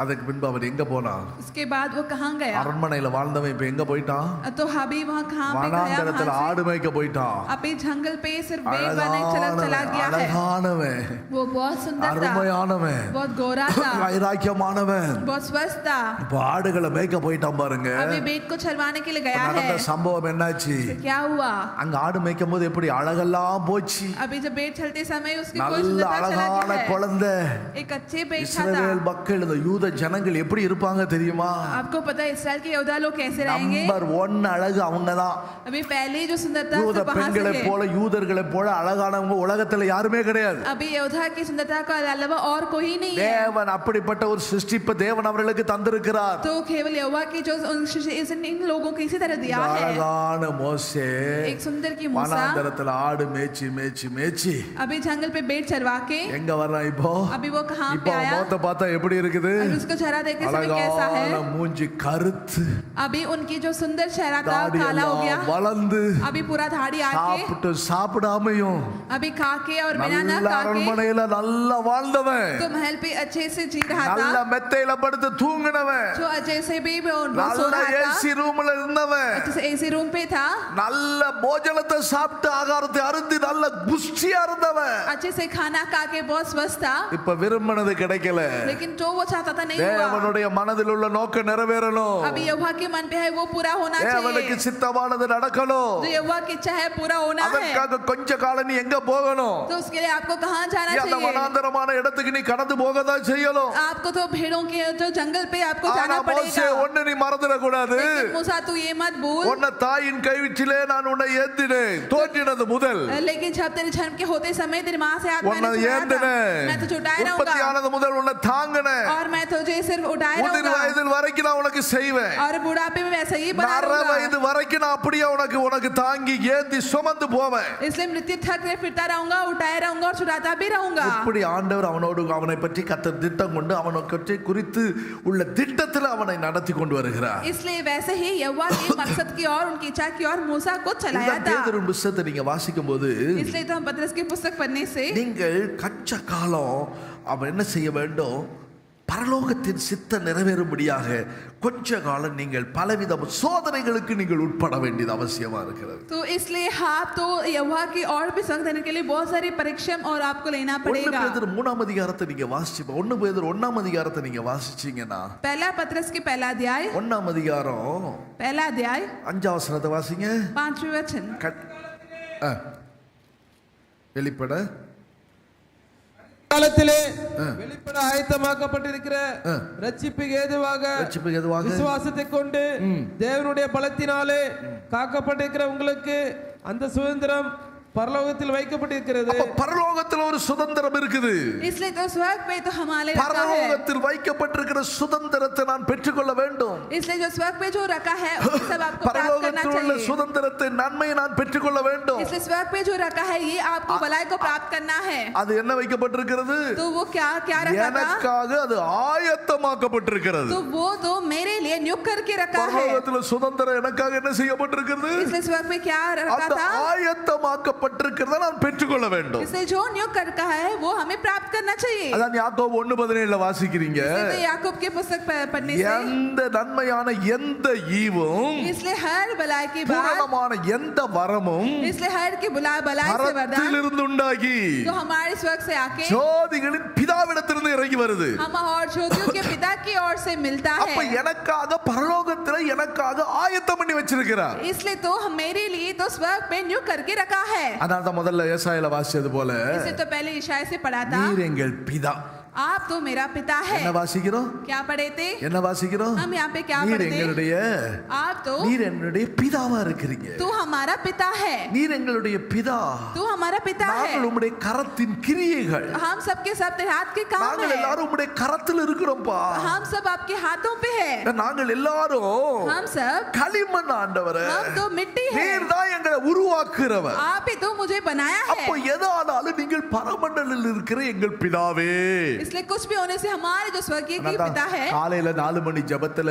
அதுக்கு பின்பு அவன் எங்க போனான் उसके बाद वो कहाँ गया அரண்மனையில வாழ்ந்தவன் இப்ப எங்க போயிட்டான் तो अभी वहाँ कहाँ पे गया வனாந்தரத்துல वहाँ ஆடு மேய்க்க போயிட்டான் से? अभी जंगल पे सिर्फ बेट बने चला गया है। அழகானவன் वो बहुत सुंदर था அருமையானவன் बहुत गोरा था வைராக்கியமானவன் बहुत स्वस्थ था। இப்ப ஆடுகளை மேய்க்க போயிட்டான் பாருங்க अभी बेट को चलवाने के लिए गया है। நடந்த சம்பவம் என்னாச்சு तो क्या हुआ அங்க ஆடு மேய்க்கும் போது எப்படி அழகெல்லாம் போச்சு अभी जब बेट चलते समय उसकी कोई நல்ல सुंदरता चला அழகான गया है। குழந்தை एक अच्छे बेटा था। இஸ்ரவேல் மக்கள் இந்த யூத ஜனங்கள் எப்படி இருப்பாங்க தெரியுமா आपको पता है इसराइल के योद्धा लोग कैसे रहेंगे। நம்பர் 1 அழகு அவங்கதான் अभी पहले जो सुंदरता யூத सब वहां से பெண்களை है। போல யூதர்களை போல அழகானவங்க உலகத்துல யாருமே கிடையாது अभी योद्धा की सुंदरता का अलावा और कोई नहीं है। தேவன் அப்படிப்பட்ட ஒரு சிருஷ்டிப்பை தேவன் அவர்களுக்கு தந்திருக்கிறார் तो केवल यहोवा की जो इन लोगों को इसी तरह दिया है। அழகான மோசே एक सुंदर की मूसा வனாந்தரத்துல ஆடு மேய்ச்சி மேய்ச்சி மேய்ச்சி अभी जंगल पे बेट चरवा के எங்க வர்றான் இப்போ अभी वो कहाँ இப்போ पे आया। முகத்தை பார்த்தா எப்படி இருக்குது अभी उसको चेहरा देखने समय कैसा அழகான है। மூஞ்சி கருத்து अभी उनकी जो सुंदर चेहरा था தாடி काला हो गया। எல்லாம் வளர்ந்து अभी पूरा धाड़ी आके சாப்பிட்டு சாப்பிடாமையும் अभी खा के और बिना न நல்ல खा के அரண்மனையில நல்லா வாழ்ந்தவன் तो महल पे अच्छे से जी रहा நல்ல था। மெத்தையில படுத்து தூங்கினவன் जो अच्छे से भी वो सो நல்ல रहा था। ஏசி ரூம்ல இருந்தவன் अच्छे से एसी रूम पे था। நல்ல போஜனத்தை சாப்பிட்டு ஆகாரத்தை அருந்தி நல்ல புஷ்டியா இருந்தவன் अच्छे से खाना खा के बहुत स्वस्थ था। இப்ப விரும்பினது கிடைக்கல लेकिन जो वो चाहता था का नहीं हुआ। தேவனுடைய மனதில் உள்ள நோக்கம் நிறைவேறணும். अभी यहोवा के मन पे है वो पूरा होना தேவனுக்கு चाहिए। சித்தமானது நடக்கணும். जो यहोवा की इच्छा है पूरा होना है। அதற்காக கொஞ்ச காலம் நீ எங்க போகணும்? तो उसके लिए आपको कहाँ जाना அந்த चाहिए? வனாந்தரமான இடத்துக்கு நீ கடந்து போகதான் செய்யணும். आपको तो भेड़ों के जो जंगल पे आपको ஆனா जाना மோசே पड़ेगा। ஒண்ணு நீ மறந்துட கூடாது. लेकिन मूसा तू ये मत भूल, உன்னை தாயின் கைவிற்றிலே நான் உன்னை ஏந்தினேன். தோன்றினது முதல் लेकिन जब तेरे जन्म के होते समय तेरी माँ से हाथ உன்னை मैंने छुड़ाया था, ஏந்தினேன். मैं तुझे उठाए रहूंगा உற்பத்தியானது முதல் உன்னை தாங்கினேன். और मैं तुझे सिर्फ उठाए முதிர் रहूंगा வயதில் வரைக்கும் நான் உனக்கு செய்வேன். और बुढ़ापे में वैसा ही बना நர रहूंगा। வயது வரைக்கும் நான் அப்படியே உனக்கு தாங்கி ஏந்தி சுமந்து போவேன். इसलिए मृत्यु तक मैं फिरता रहूंगा, उठाए रहूंगा और छुड़ाता भी रहूंगा। இப்படி ஆண்டவர் அவனை பற்றி கர்த்தர் திட்டம் கொண்டு அவனை குறித்து உள்ள திட்டத்தில் அவனை நடத்தி கொண்டு வருகிறார். इसलिए वैसे ही यहोवा के मकसद की और उनकी इच्छा की और मूसा को चलाया இந்த था। பேதுரு புத்தகத்தை நீங்க வாசிக்கும் போது इसलिए तो हम पतरस की पुस्तक पढ़ने से நீங்கள் கச்ச காலம் அவன் என்ன செய்ய வேண்டும்? பரலோகத்தின் சித்த நிறைவேறும்படியாக கொஞ்ச காலம் நீங்கள் பலவித சோதனைகளுக்கு நீங்கள் உட்பட வேண்டியது அவசியமா இருக்கிறது. तो इसलिए हाँ तो यहोवा की और भी संग देने के लिए बहुत सारी परीक्षा और आपको लेना 1 पड़ेगा। பேதுரு 3ஆம் அதிகாரத்தை நீங்க வாசிச்சு 1 பேதுரு 1ஆம் அதிகாரத்தை நீங்க வாசிச்சீங்கன்னா पहला पतरस की पहला अध्याय 1ஆம் அதிகாரம் 5ஆம் வசனத்தை வாசிங்க. 5वें वचन। வெளிப்பட காலத்திலே வெளிப்பட ஆயத்தமாக்கப்பட்டிருக்கிற ரட்சிப்புக்கு ஏதுவாக விசுவாசத்தை கொண்டு தேவனுடைய பலத்தினாலே காக்கப்பட்டிருக்கிற உங்களுக்கு அந்த சுதந்திரம் பரலோகத்தில் வைக்கப்பட்டிருக்கிறது. பரலோகத்தில் ஒரு சுதந்திரம் இருக்குது. इसलिए तो स्वर्ग पे तो हमारे रखा है। பரலோகத்தில் வைக்கப்பட்டிருக்கிற சுதந்திரத்தை நான் பெற்றுக்கொள்ள வேண்டும். इसलिए जो स्वर्ग पे जो रखा है वो सब आपको प्राप्त करना பரலோகத்தில் உள்ள चाहिए। சுதந்திரத்தை நன்மையை நான் பெற்றுக்கொள்ள வேண்டும். इसलिए स्वर्ग पे जो रखा है ये आपको भलाई को प्राप्त करना है। அது என்ன வைக்கப்பட்டிருக்கிறது? तो वो क्या रखा था? எனக்காக அது ஆயத்தமாக்கப்பட்டிருக்கிறது. तो वो तो मेरे लिए नियुक्त करके रखा है। பரலோகத்தில் சுதந்திரம் எனக்காக என்ன செய்யப்பட்டிருக்கிறது? इसलिए स्वर्ग पे क्या रखा அந்த था? ஆயத்தமாக்கப்பட்டிருக்கிறதை நான் பெற்றுக்கொள்ள வேண்டும். इसलिए जो नियुक्त कर रखा है वो हमें प्राप्त करना चाहिए। அதான் யாக்கோபு 1:17 வாசிக்கிறீங்க. इसलिए याकूब की पुस्तक पढ़ने से எந்த நன்மையான எந்த ஈவும் इसलिए हर भलाई की बात, பூரணமான எந்த வரமும் इसलिए हर की भलाई से वरदान பரத்திலிருந்து உண்டாகி जो हमारे स्वर्ग से आके ஜோதிகளின் பிதாவிடத்திலிருந்து இறங்கி வருது. हम और ज्योतियों के पिता की ओर से मिलता அப்ப है। எனக்காக பரலோகத்துல எனக்காக ஆயத்தம் பண்ணி வச்சிருக்கிறார். इसलिए तो मेरे लिए तो स्वर्ग पे नियुक्त करके रखा है। அதனால தான் முதல்ல ஏசாயால வாசிச்சது போல इससे तो पहले ईशाया से पढ़ा था, நீர் எங்கள் பிதா. आप तो मेरा पिता है। என்ன வாசிக்கிறோம்? क्या पढ़े थे? என்ன வாசிக்கிறோம்? हम यहाँ पे क्या நீர் पढ़ते? எங்களுடைய நீர் என்னுடைய பிதாவா இருக்கிறீங்க. तू हमारा पिता है। நீர் எங்களுடைய பிதா. तू हमारा पिता है। நாங்கள் உம்முடைய கரத்தின் கிரியைகள். हम सबके सब तेरे हाथ के काम நாங்கள் है। எல்லாரும் உம்முடைய கரத்தில் இருக்கிறோம்ப்பா. हम सब आपके हाथों पे है। நாங்கள் எல்லாரும் हम सब களிமண் ஆண்டவரே. हम तो मिट्टी है। நீர் தான் எங்களை உருவாக்குறவர். आप ही तो मुझे बनाया है। அப்போ எதானாலும் நீங்கள் பரமண்டலில் இருக்கிற எங்கள் பிதாவே. इसलिए कुछ भी होने से हमारे जो स्वर्गीय के पिता है। காலையில 4 மணி ஜெபத்துல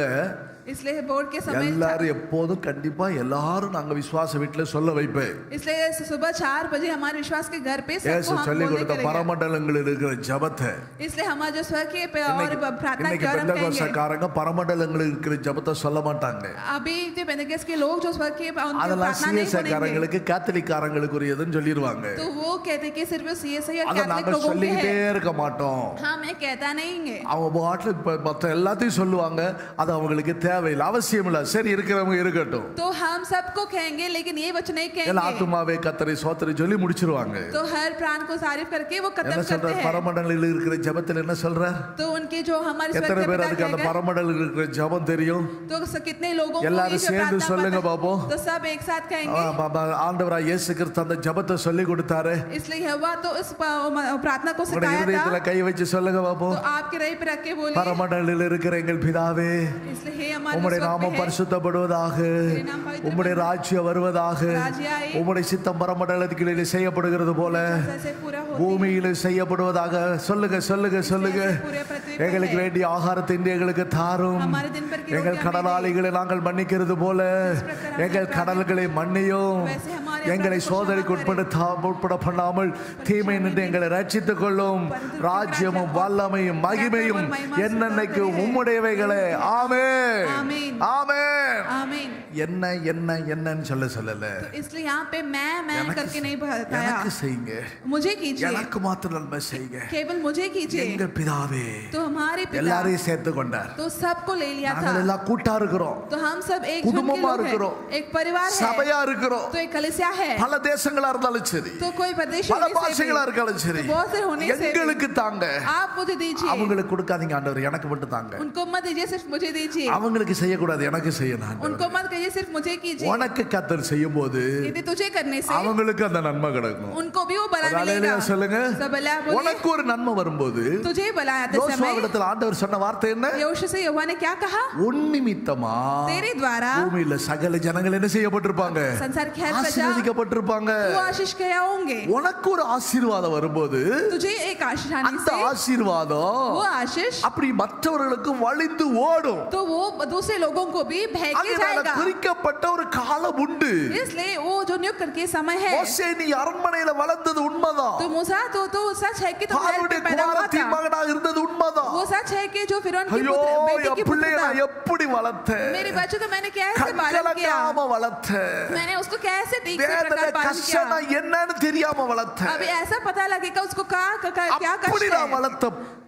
इसलिए बोर्ड के समय எல்லாரும் எப்போதும் கண்டிப்பா எல்லாரும் நாங்க விசுவாச வீட்டுல சொல்ல வைப்பேன். इसलिए सुबह 4 बजे हमारे विश्वास के घर पे सबको हम சொல்லி बोलने கொடுத்த करेंगे। பரமண்டலங்களில் இருக்கிற ஜெபத்தை इसलिए हमारे जो स्वर्गीय पे और प्रार्थना இன்னைக்கு के और हम कहेंगे। பெந்தகோஸ்தக்காரங்க பரமண்டலங்களில் இருக்கிற ஜெபத்தை சொல்ல மாட்டாங்க. अभी जो पेंटेकोस्ट के लोग जो स्वर्गीय पे उनकी அதெல்லாம் प्रार्थना नहीं सुनेंगे। सीएसஐக்காரங்களுக்கு கேத்தலிக்காரங்களுக்குரியதுன்னு சொல்லிடுவாங்க. तो वो कहते कि सिर्फ सीएसआई और அத कैथोलिक நாங்க लोगों के சொல்லிட்டே है। இருக்க மாட்டோம். हम ये कहता नहीं है। அவங்க பாட்டுல மத்த எல்லாத்தையும் சொல்லுவாங்க. அது அவங்களுக்கு தேவையில்லை, அவசியம் இல்லை. சரி இருக்கிறவங்க இருக்கட்டும். तो हम सबको कहेंगे लेकिन ये वचन नहीं எல்லா कहेंगे। ஆத்துமாவே கர்த்தரை ஸ்தோத்திரம் சொல்லி முடிச்சிருவாங்க. तो हर प्राण को तारीफ करके वो खत्म என்ன करते சொல்றார்? हैं। பரமண்டலில் இருக்கிற ஜெபத்தில் என்ன சொல்றார்? तो उनके जो हमारे எத்தனை स्वर्गीय பேர் पिता அதுக்கு அந்த कहेंगे, பரமண்டலில் இருக்கிற ஜெபம் தெரியும்? तो कितने लोगों को ये எல்லாரும் जो சேர்ந்து प्रार्थना சொல்லுங்க पता है? பாப்போம். तो सब एक साथ कहेंगे। ஆண்டவராய் இயேசு கிறிஸ்து அந்த ஜெபத்தை சொல்லி கொடுத்தாரு. इसलिए यहोवा तो इस प्रार्थना को உங்களுடைய सिखाया இதயத்துல था। கை வச்சு சொல்லுங்க பாப்போம். तो आपके हृदय पे रख के बोलिए, பரமண்டலில் இருக்கிற எங்கள் பிதாவே, इसलिए हे हमारे உம்முடைய स्वर्ग நாமம் में है, பரிசுத்தப்படுவதாக, नाम पवित्र உம்முடைய ராஜ்யம் வருவதாக, राज्य आए, உம்முடைய சித்தம் பரமண்டலத்திலே செய்யப்படுகிறது போல जैसे पूरा होते பூமியில செய்யப்படுவதாக. சொல்லுங்க சொல்லுங்க சொல்லுங்க. पूरे पृथ्वी पे எங்களுக்கு है। வேண்டிய ஆகாரத்தை இன்று எங்களுக்கு தாரும். हमारे दिन भर की எங்கள் रोटी हमें கடனாளிகளை நாங்கள் மன்னிக்கிறது போல प्रकार हम எங்கள் கடல்களை மன்னியும். वैसे हमारे எங்களை சோதனைக்கு உட்பட பண்ணாமல் தீமை நின்று எங்களை ரட்சித்துக் கொள்ளும். ராஜ்யமும் வல்லமையும் மகிமையும் என்னென்னைக்கும் உம்முடையவைகளே. ஆமென் ஆமென் आमीन। என்ன என்ன என்னன்னு சொல்லல. तो इसलिए यहाँ पे मैं करके नहीं बताया। எனக்கு செய்யுங்க, मुझे कीजिए, எனக்கு மாத்திரம் நன்மை செய்யுங்க, केवल मुझे कीजिए। எங்கள் பிதாவே तो हमारे पिता எல்லாரையும் சேர்த்து கொண்டார். तो सबको ले लिया था। நாங்கள் எல்லாம் கூட்டா இருக்கிறோம், तो हम सब एक குடும்பமா இருக்கிறோம், एक परिवार है, சபையா இருக்கிறோம், तो एक कलीसिया है। பல தேசங்களா இருந்தாலும் சரி, तो कोई प्रदेश பல பாஷைகளா இருக்காலும் சரி, बहुत से होने से எங்களுக்கு தாங்க. आप मुझे दीजिए, அவங்களுக்கு கொடுக்காதீங்க ஆண்டவர், எனக்கு மட்டும் தாங்க. उनको मत दीजिए, सिर्फ मुझे दीजिए। அவங்களுக்கு செய்யக்கூடாது, எனக்கு செய்யணும் ஆண்டவர். उनको मत कहिए, सिर्फ मुझे कीजिए। உனக்கு கர்த்தர் செய்யும்போது यदि तुझे करने से அவங்களுக்கு அந்த நன்மை கிடைக்கும். उनको भी वो भला ஒரு मिलेगा। அல்லேலூயா சொல்லுங்க. सब भला बोलिए। உனக்கு ஒரு நன்மை வரும்போது तुझे भला आते समय யோசுவாவிடத்தில் ஆண்டவர் சொன்ன வார்த்தை என்ன? यहोशू से यहोवा ने क्या कहा? உன் நிமித்தமா तेरे द्वारा பூமியில சகல ஜனங்கள் என்ன செய்யப்பட்டிருப்பாங்க? संसार की हर प्रजा ஆசீர்வதிக்கப்பட்டிருப்பாங்க. वो आशीष किया होंगे। உனக்கு ஒரு ஆசீர்வாதம் வரும்போது तुझे एक आशीष आने அந்த से ஆசீர்வாதம் वो आशीष அப்படி மற்றவர்களுக்கு வழிந்து ஓடும். तो वो दूसरे लोगों को भी बह के அதனால जाएगा। குறிக்கப்பட்ட ஒரு காலம் உண்டு. इसलिए वो जो नियुक्त करके समय है। மோசே நீ அரண்மனையில வளர்ந்தது உண்மைதான். तो मूसा तो सच है कि तुम महल பார்வோனுடைய में पैदा हुआ குமாரத்தின் था। மகனாக இருந்தது உண்மைதான். वो सच है कि जो फिरौन की ஐயோ बेटी की என் பிள்ளையை पुत्र நான் था। எப்படி வளர்த்தேன், मेरे बच्चों को मैंने कैसे पालन किया, கண்கலங்காம வளர்த்தேன், मैंने उसको कैसे ठीक से வேதனை प्रकार पालन किया। கஷ்டம் என்னன்னு தெரியாம வளர்த்தேன். अभी ऐसा पता लगेगा उसको क्या அப்படி कष्ट நான் है। வளர்த்த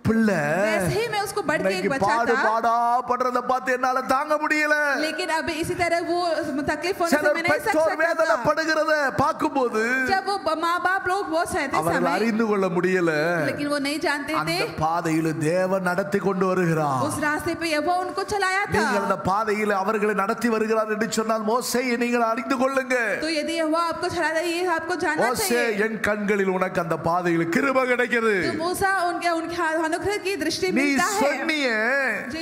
பிள்ளை वैसे ही मैं उसको बढ़ के एक बच्चा பாடு था। பாடா படுறத பார்த்து என்னால தாங்க முடியல. लेकिन अब इसी तरह वो तकलीफ होने से சிலர் मैं नहीं सह பெற்றோர் सकता வேதனை था। படுகிறத பார்க்கும்போது जब वो माँ बाप लोग बहुत सहते அவர்கள் समय, அறிந்து கொள்ள முடியல. लेकिन वो नहीं जानते அந்த थे பாதையில தேவன் நடத்தி கொண்டு வருகிறார். उस रास्ते पे यहोवा उनको चलाया நீங்கள் அந்த था। பாதையில அவர்களை நடத்தி வருகிறார் என்று சொன்னால் மோசேயை நீங்கள் அறிந்து கொள்ளுங்க. तो यदि यहोवा आपको चला रहा है, ये आपको जानना மோசே चाहिए। என் கண்களில் உனக்கு அந்த பாதையில கிருபை கிடைக்குது. तो मूसा उनके अनुग्रह की दृष्टि நீ मिलता है। சொன்னியே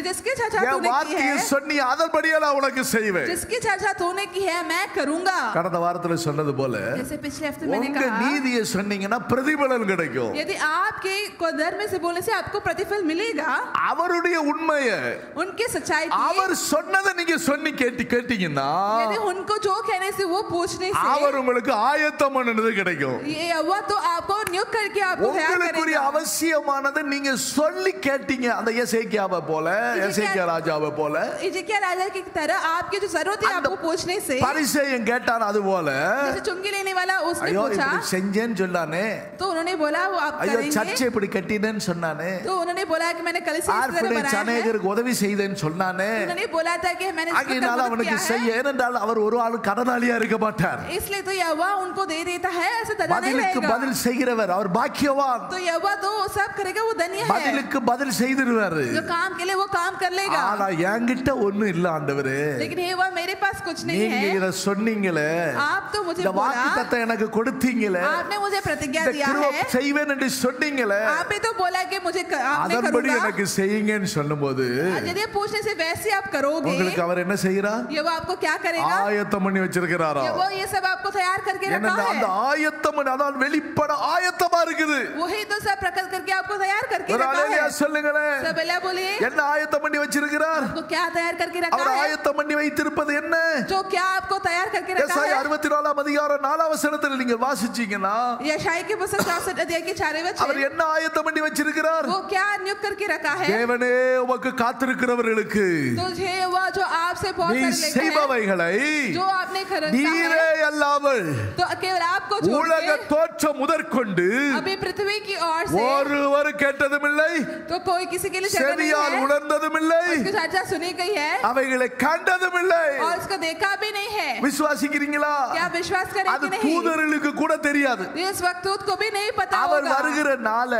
जिसकी चर्चा என் तूने की வார்த்தையை है, சொன்னியே அதன்படியே நான் உனக்கு செய்வேன். जिसकी चर्चा तूने की है मैं करूंगा। கடந்த வாரத்துல சொன்னது போல जैसे पिछले हफ्ते मैंने உங்க कहा, நீதியை சொன்னீங்கன்னா பிரதிபலன் கிடைக்கும். यदि आपके धर्म से बोलने से आपको प्रतिफल मिलेगा। அவருடைய உண்மையை उनके सच्चाई அவர் की, சொன்னதை நீங்க சொல்லி கேட்டீங்கன்னா यदि उनको जो कहने से वो पूछने அவர் से உங்களுக்கு ஆயத்தம் பண்ணது கிடைக்கும். ये यहोवा तो आपको नियुक्त करके आपको तैयार உங்களுக்குரிய करेगा। அவசியமானது நீங்க சொல்லி கேட்டீங்க. அந்த எசேக்கியாவை போல, எசேக்கியா ராஜாவை போல, हिजकिय्याह राजा की तरह आपकी जो जरूरत है आपको पूछने से, பரிசேயன் கேட்டான் அது போல. जैसे चुंगी लेने वाला उसने ஐயோ पूछा, இப்படி செஞ்சேன்னு சொன்னானே, तो उन्होंने बोला वो आप ஐயோ करेंगे। சர்ச்சை இப்படி கட்டினேன்னு சொன்னானே, तो उन्होंने बोला कि मैंने कलीसिया इस तरह ஆர்ஃபனேஜ் बनाया है। அநேகருக்கு உதவி செய்தேன்னு சொன்னானே. उन्होंने बोला था कि मैंने इसको ஆகையினால मदद அவனுக்கு किया செய்ய, है। ஏனென்றால் அவர் ஒரு ஆள் கடனாளியா இருக்க மாட்டார். इसलिए तो यहोवा उनको दे देता है, ऐसा धनी नहीं பதிலுக்கு रहेगा। பதில் செய்கிறவர் அவர் பாக்கியவான். तो यहोवा तो वो सब करेगा, वो धन्य है। பதிலுக்கு பதில் செய்திருவாரு. जो काम के लिए वो काम कर लेगा। ஆனா என்கிட்ட ஒண்ணும் இல்ல ஆண்டவரே, लेकिन यहोवा मेरे पास कुछ नहीं நீங்க है। இத சொன்னீங்களே, आप तो मुझे இந்த बोला, வாக்குத்தத்தத்தை எனக்கு கொடுத்தீங்களே, आपने मुझे प्रतिज्ञा இந்த दिया கிருபை है, செய்வேன் என்று சொன்னீங்களே, आपने तो बोला कि मुझे आपने அதன்படி करूंगा। எனக்கு செய்யுங்கன்னு சொல்லும்போது यदि पूछने से वैसे आप करोगे, உங்களுக்கு அவர் என்ன செய்கிறார்? यहोवा आपको क्या करेगा? ஆயத்தம் பண்ணி வச்சிருக்கிறாரா? वो ये सब आपको तैयार करके रखा என்னன்னா அந்த है। ஆயத்தம் அதான் வெளிப்பட ஆயத்தமா இருக்குது. वही तो सब प्रकट करके आपको तैयार करके ஒரு रखा அல்லேலூயா है। சொல்லுங்களேன். सब अल्लाह बोलिए, என்ன ஆயத்தம் பண்ணி வச்சிருக்கிறார்? आपको क्या तैयार करके रखा அவர் है? ஆயத்தம் பண்ணி வைத்திருப்பது என்ன? जो क्या आपको तैयार करके रखा ஏசாயா है? 64 அதிகாரம் 4 வசனத்தில் நீங்க வாசிச்சீங்கன்னா यशायाह के पुस्तक 64 अध्याय के 4 அவர் वचन, என்ன ஆயத்தம் பண்ணி வச்சிருக்கிறார்? वो क्या नियुक्त करके रखा है? தேவனே உமக்கு காத்திருக்கிறவர்களுக்கு तुझे वो जो आपसे बहुत நீ सारे लेखक हैं, செய்பவைகளை जो आपने खरीदा நீரே है, அல்லாமல் तो केवल आपको छोड़ உலக के தோற்றம் முதற்கொண்டு अभी पृथ्वी की ओर से ஒருவர் கேட்டதும் இல்லை, तो कोई किसी के लिए जगह नहीं செவியால் है, உணர்ந்ததும் இல்லை, उसकी चर्चा सुनी गई है அவைகளை கண்டதும் இல்லை. और उसको देखा भी नहीं है। விசுவாசிக்கிறீங்களா? क्या विश्वास அது करेंगे नहीं? தூதர்களுக்கு கூட தெரியாது. इस वक्त को भी नहीं पता அவர் होगा। வருகிற நாள,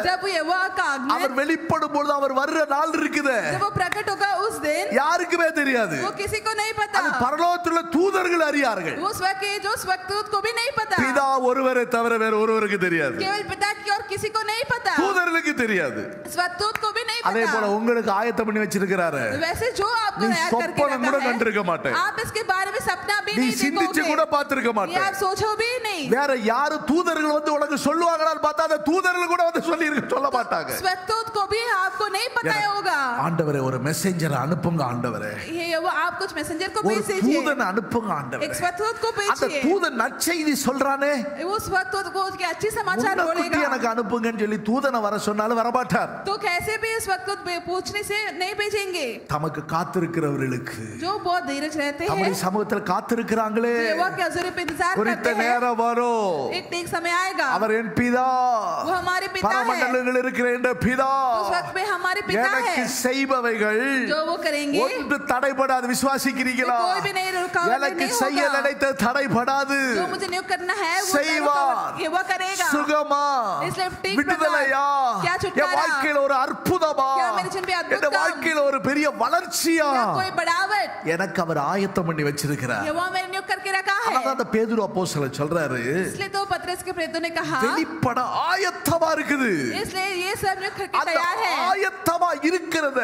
जब यहोवा का அவர் आगमन, வெளிப்படும் பொழுது அவர் வர்ற நாள் இருக்குது, जब वो प्रकट होगा उस दिन, யாருக்குமே தெரியாது. वो किसी को नहीं पता। அது பரலோகத்தில் உள்ள தூதர்கள் அறியார்கள். उस वक्त के जो स्वक्तूत को भी नहीं पता, பிதா ஒருவரை தவிர வேற ஒருவருக்கு தெரியாது. केवल पिता की और किसी को नहीं पता, தூதர்களுக்கு தெரியாது. स्वक्तूत को भी नहीं அதே போல पता। உங்களுக்கு ஆயத்தம் பண்ணி வச்சிருக்கிறாரு. वैसे जो आपको நீ तैयार करके சொப்பனம் கூட रखा கண்டிருக்க है, மாட்டே, आप इसके बारे में सपना भी நீ नहीं சிந்திச்சு கூட देखोगे, பார்த்திருக்க ये மாட்டே. आप सोचो भी नहीं। வேற யாரு தூதர்கள் வந்து உனக்கு சொல்லுவாங்களான்னு பார்த்தா அந்த தூதர்கள் கூட வந்து சொல்ல மாட்டாங்க. स्वक्तूत को भी आपको नहीं पता होगा। ஆண்டவரே ஒரு மெசேஞ்சரை அனுப்புங்க ஆண்டவரே. ये वो आप आप कुछ मैसेंजर को ஒரு भेज दीजिए, தூதனை அனுப்புங்க ஆண்டவரே. एक स्वरदूत को அந்த भेजिए, தூதன் நற்செய்தி சொல்றானே, वो स्वरदूत को उसके अच्छी समाचार உன்னை குட்டி बोलेगा। எனக்கு அனுப்புங்கன்னு சொல்லி தூதனை வர சொன்னாலும் வரமாட்டார். तो कैसे भी इस वक्त पूछने से नहीं भेजेंगे। தமக்கு காத்திருக்கிறவர்களுக்கு, जो बहुत धीरज रहते हैं, தம்முடைய சமூகத்தில் காத்திருக்கிறாங்களே, जो यहोवा के हजूरी पे इंतजार குறித்த करते हैं, நேரம் வரும். एक ठीक समय आएगा। அவர் என் பிதா, वो हमारे पिता है, பரமண்டலங்களில் இருக்கிற என் பிதா, उस वक्त में हमारे पिता எனக்கு है, செய்பவைகள் जो वो करेंगे ஒன்று தடைபடாது. விசுவாசிக்கிறீங்களா? कोई भी नहीं रुकावट எனக்கு नहीं செய்ய होगा। நினைத்த தடைபடாது. जो मुझे नियुक्त करना है वो செய்வார். ये वो करेगा। சுகமா, इसलिए ठीक விடுதலையா, क्या छुटकारा? என் வாழ்க்கையில ஒரு அற்புதமா, क्या मेरे जीवन पे अद्भुत என் काम? வாழ்க்கையில ஒரு பெரிய வளர்ச்சியா क्या कोई बढ़ावट? எனக்கு அவர் ஆயத்தம் பண்ணி வச்சிருக்கிறார். यहोवा मैंने नियुक्त करके रखा है। அதான் அந்த பேதுரு அப்போஸ்தலன் சொல்றாரு, इसलिए तो पतरस के प्रेरितों ने कहा, வெளிப்பட ஆயத்தமா இருக்குது. इसलिए ये सब नियुक्त करके அந்த तैयार है। ஆயத்தமா இருக்கிறத